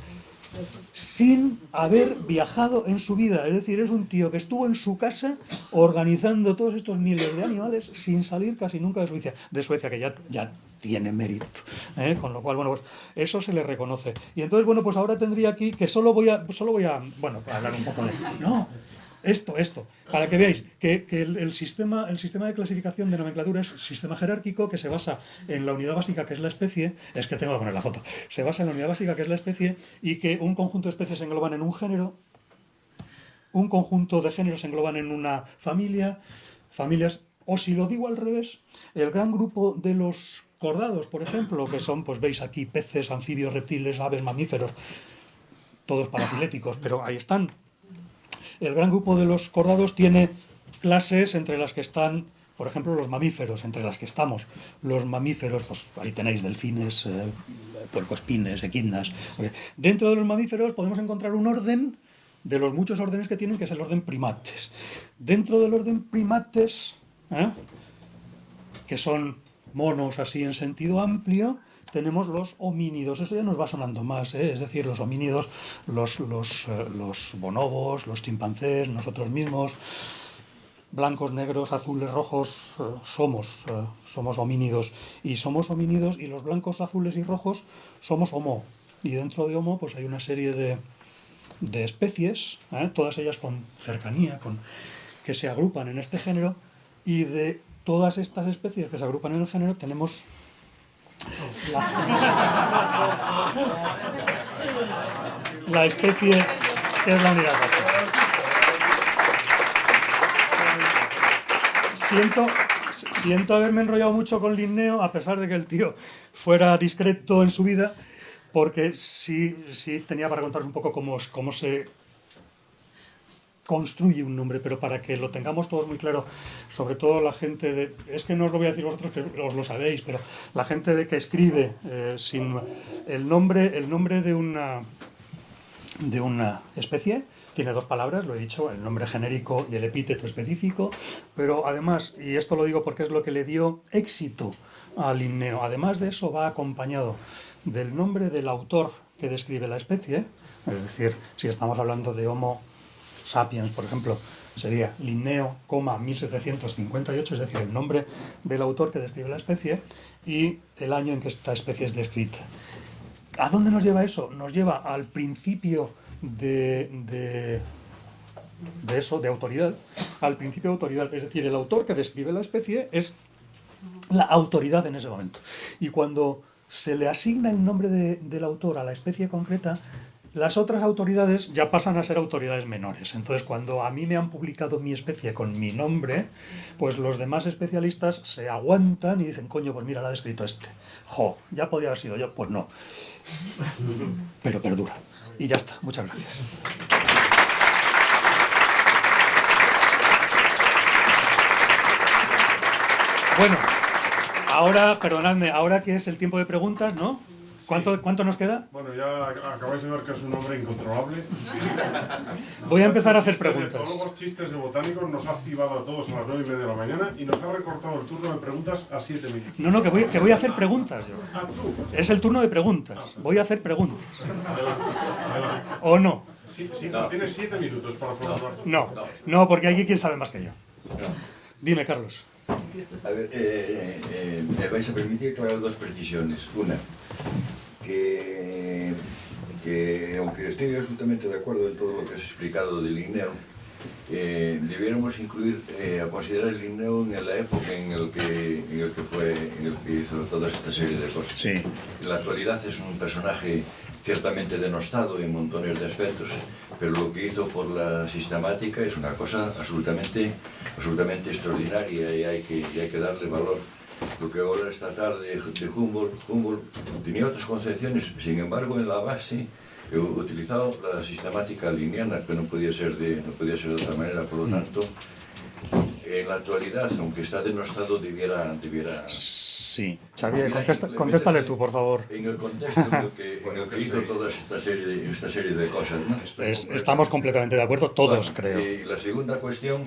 sin haber viajado en su vida. Es decir, es un tío que estuvo en su casa organizando todos estos miles de animales sin salir casi nunca de Suecia, que ya tiene mérito, con lo cual, bueno, pues eso se le reconoce. Y entonces, bueno, pues ahora tendría aquí, que solo voy a bueno, hablar un poco de... No, Esto, para que veáis que el sistema de clasificación de nomenclatura es sistema jerárquico que se basa en la unidad básica que es la especie, es que tengo que poner la foto, se basa en la unidad básica que es la especie y que un conjunto de especies se engloban en un género, un conjunto de géneros se engloban en una familia, familias, o si lo digo al revés, el gran grupo de los cordados, por ejemplo, que son, pues veis aquí, peces, anfibios, reptiles, aves, mamíferos, todos parafiléticos, pero ahí están. El gran grupo de los cordados tiene clases entre las que están, por ejemplo, los mamíferos, entre las que estamos. Los mamíferos, pues ahí tenéis delfines, puercoespines, equidnas. Dentro de los mamíferos podemos encontrar un orden de los muchos órdenes que tienen, que es el orden primates. Dentro del orden primates, que son monos así en sentido amplio, tenemos los homínidos. Eso ya nos va sonando más, es decir, los homínidos, los bonobos, los chimpancés, nosotros mismos, blancos, negros, azules, rojos, somos homínidos. Y somos homínidos, y los blancos, azules y rojos somos Homo. Y dentro de Homo pues hay una serie de especies, todas ellas con cercanía, que se agrupan en este género, y de todas estas especies que se agrupan en el género tenemos la especie que es la unidad básica. Siento haberme enrollado mucho con Linneo, a pesar de que el tío fuera discreto en su vida, porque sí tenía para contaros un poco cómo se construye un nombre, pero para que lo tengamos todos muy claro, sobre todo la gente es que no os lo voy a decir vosotros, que os lo sabéis, pero la gente que escribe sin el nombre de una especie tiene dos palabras, lo he dicho, el nombre genérico y el epíteto específico, pero además, y esto lo digo porque es lo que le dio éxito a Linneo, además de eso va acompañado del nombre del autor que describe la especie, es decir, si estamos hablando de Homo sapiens, por ejemplo, sería Linneo, 1758, es decir, el nombre del autor que describe la especie y el año en que esta especie es descrita. ¿A dónde nos lleva eso? Nos lleva al principio de autoridad, al principio de autoridad, es decir, el autor que describe la especie es la autoridad en ese momento. Y cuando se le asigna el nombre del autor a la especie concreta, las otras autoridades ya pasan a ser autoridades menores. Entonces, cuando a mí me han publicado mi especie con mi nombre, pues los demás especialistas se aguantan y dicen, coño, pues mira, la ha descrito este. Jo, ya podía haber sido yo. Pues no. Pero perdura. Y ya está. Muchas gracias. Bueno, ahora, perdonadme, ahora que es el tiempo de preguntas, ¿no? ¿Cuánto nos queda? Bueno, ya acabáis de ver que es un hombre incontrolable. Voy a empezar a hacer Chistes de preguntas. zoólogos, chistes de botánicos, nos ha activado a todos a las 9:30 de la mañana y nos ha recortado el turno de preguntas a 7 minutos. No, que voy a hacer preguntas yo. Ah, tú. Es el turno de preguntas. Voy a hacer preguntas. Adelante. ¿O no? Sí, no. Tienes 7 minutos para preguntar. No, porque aquí quien sabe más que yo. Dime, Carlos. A ver, me vais a permitir que haga dos precisiones. Una, que aunque estoy absolutamente de acuerdo en todo lo que has explicado de Linneo, debiéramos incluir, a considerar el Linneo en la época en el que hizo toda esta serie de cosas. Sí. En la actualidad es un personaje ciertamente denostado en montones de aspectos, pero lo que hizo por la sistemática es una cosa absolutamente extraordinaria y hay que darle valor. Lo que ahora esta tarde de Humboldt tenía otras concepciones, sin embargo en la base he utilizado la sistemática linneana, que no podía ser de otra manera, por lo tanto en la actualidad, aunque está denostado, debiera... Sí. Xavier, contéstale tú, por favor. En el contexto en el que hizo toda esta serie de cosas, ¿no? Estamos completamente de acuerdo, todos, creo. Y la segunda cuestión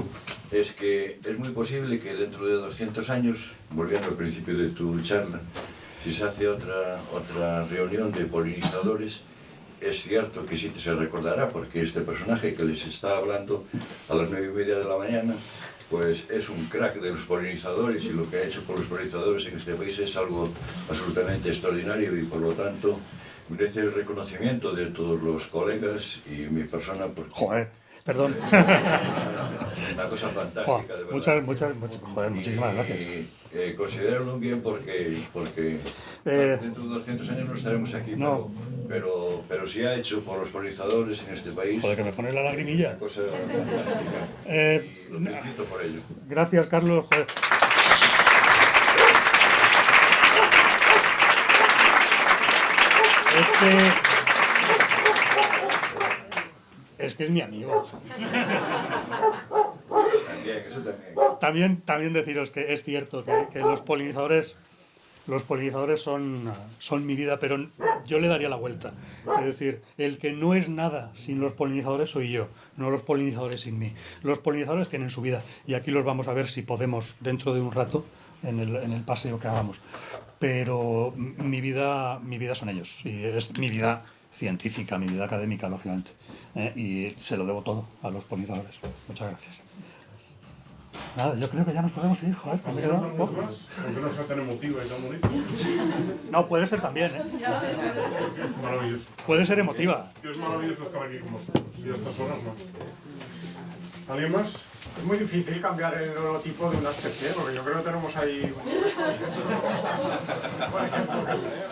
es que es muy posible que dentro de 200 años, volviendo al principio de tu charla, si se hace otra reunión de polinizadores, es cierto que sí se recordará, porque este personaje que les está hablando a las 9:30 de la mañana, pues es un crack de los polinizadores, y lo que ha hecho por los polinizadores en este país es algo absolutamente extraordinario, y por lo tanto merece el reconocimiento de todos los colegas y mi persona, porque Joder, Perdón. Una cosa fantástica, de verdad. Joder, muchísimas gracias. Considerarlo un bien porque dentro de 200 años no estaremos aquí, No. pero sí ha hecho por los polinizadores en este país Joder, que me pone la lagrimilla. una cosa fantástica. Y lo felicito por ello. Gracias, Carlos. Joder. Es que es mi amigo. También, eso también. También deciros que es cierto que los polinizadores son mi vida, pero yo le daría la vuelta. Es decir, el que no es nada sin los polinizadores soy yo, no los polinizadores sin mí. Los polinizadores tienen su vida y aquí los vamos a ver si podemos dentro de un rato en el paseo que hagamos. Pero mi vida son ellos y es mi vida científica, mi vida académica, lógicamente. Y se lo debo todo a los polinizadores. Muchas gracias. Nada, yo creo que ya nos podemos ir, joder. ¿Por qué no hablamos más? ¿Por qué no sea tan emotiva y tan bonita? No, puede ser también, ¿eh? Es maravilloso. Puede ser emotiva. Es maravilloso estar aquí con vosotros. Y a estas horas no. ¿Alguien más? Es muy difícil cambiar el holotipo de una especie, porque yo creo que tenemos ahí...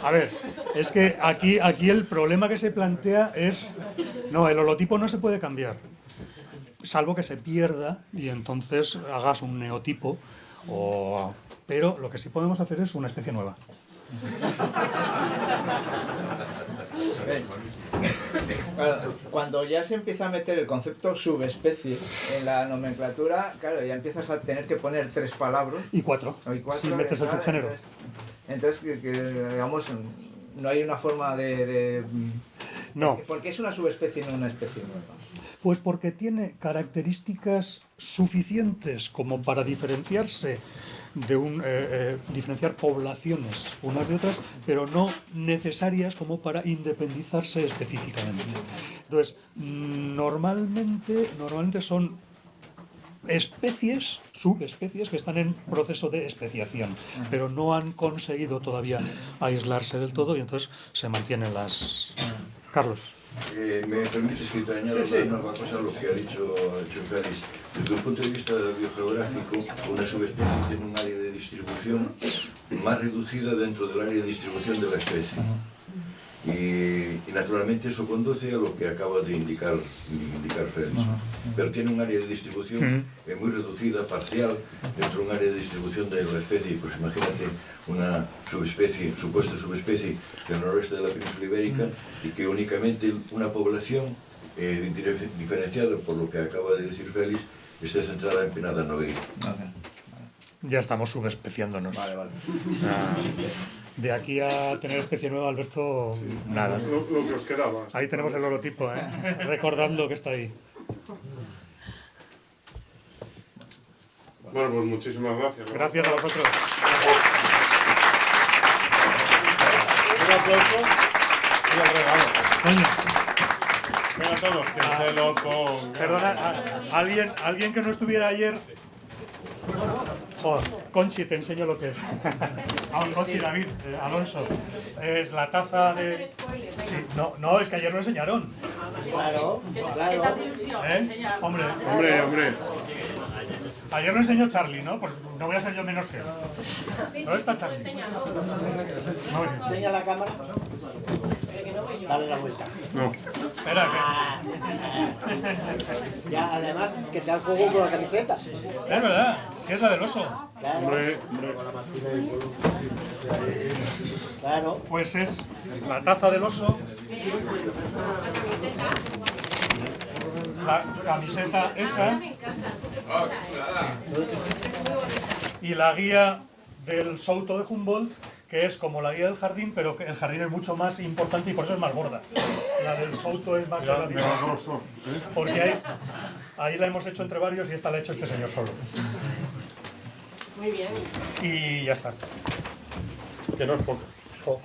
A ver, es que aquí el problema que se plantea es... No, el holotipo no se puede cambiar, salvo que se pierda y entonces hagas un neotipo, pero lo que sí podemos hacer es una especie nueva. Claro, cuando ya se empieza a meter el concepto subespecie en la nomenclatura, claro, ya empiezas a tener que poner 3 palabras. Y 4, si metes el subgénero. Entonces digamos, no hay una forma de... No. ¿Por qué es una subespecie y no una especie nueva? Pues porque tiene características suficientes como para diferenciarse diferenciar poblaciones unas de otras, pero no necesarias como para independizarse específicamente. Entonces, normalmente son especies, subespecies que están en proceso de especiación, pero no han conseguido todavía aislarse del todo y entonces se mantienen las... Carlos. ¿Me permites que te añada una cosa a lo que ha dicho Félix? Desde un punto de vista biogeográfico, una subespecie tiene un área de distribución más reducida dentro del área de distribución de la especie. Y naturalmente eso conduce a lo que acaba de indicar Félix. Pero tiene un área de distribución muy reducida, parcial, dentro de un área de distribución de la especie. Pues imagínate una subespecie, supuesta subespecie del noroeste de la península ibérica y que únicamente una población diferenciada por lo que acaba de decir Félix esté centrada en Pinada Nogueira. Ya estamos subespeciándonos. Vale. De aquí a tener especie nueva, Alberto, nada. Lo que os quedaba. Ahí tenemos el holotipo, ¿eh? Recordadlo que está ahí. Bueno, pues muchísimas gracias. Gracias a vosotros. Un aplauso y el regalo. Coño, Venga todos, que se lo pongan. perdona, alguien que no estuviera ayer... Joder, Conchi, te enseño lo que es. Conchi, David, Alonso. Es la taza de... Sí, no, es que ayer lo enseñaron. Claro. Hombre. Hombre. Ayer lo enseñó Charlie, ¿no? Pues no voy a ser yo menos que él. ¿Dónde está Charlie? No, Enseña la cámara. Dale la vuelta. No. espera, Ya, además, que te has jugado con la camiseta. Es verdad, si es la del oso. Claro. Hombre. Claro. Pues es la taza del oso, la camiseta esa y la guía del Souto de Humboldt, que es como la guía del jardín, pero que el jardín es mucho más importante y por eso es más gorda. La del Souto es más relativa. Porque ahí la hemos hecho entre varios y esta la ha hecho este señor solo. Muy bien. Y ya está. Que no es poco. Jo.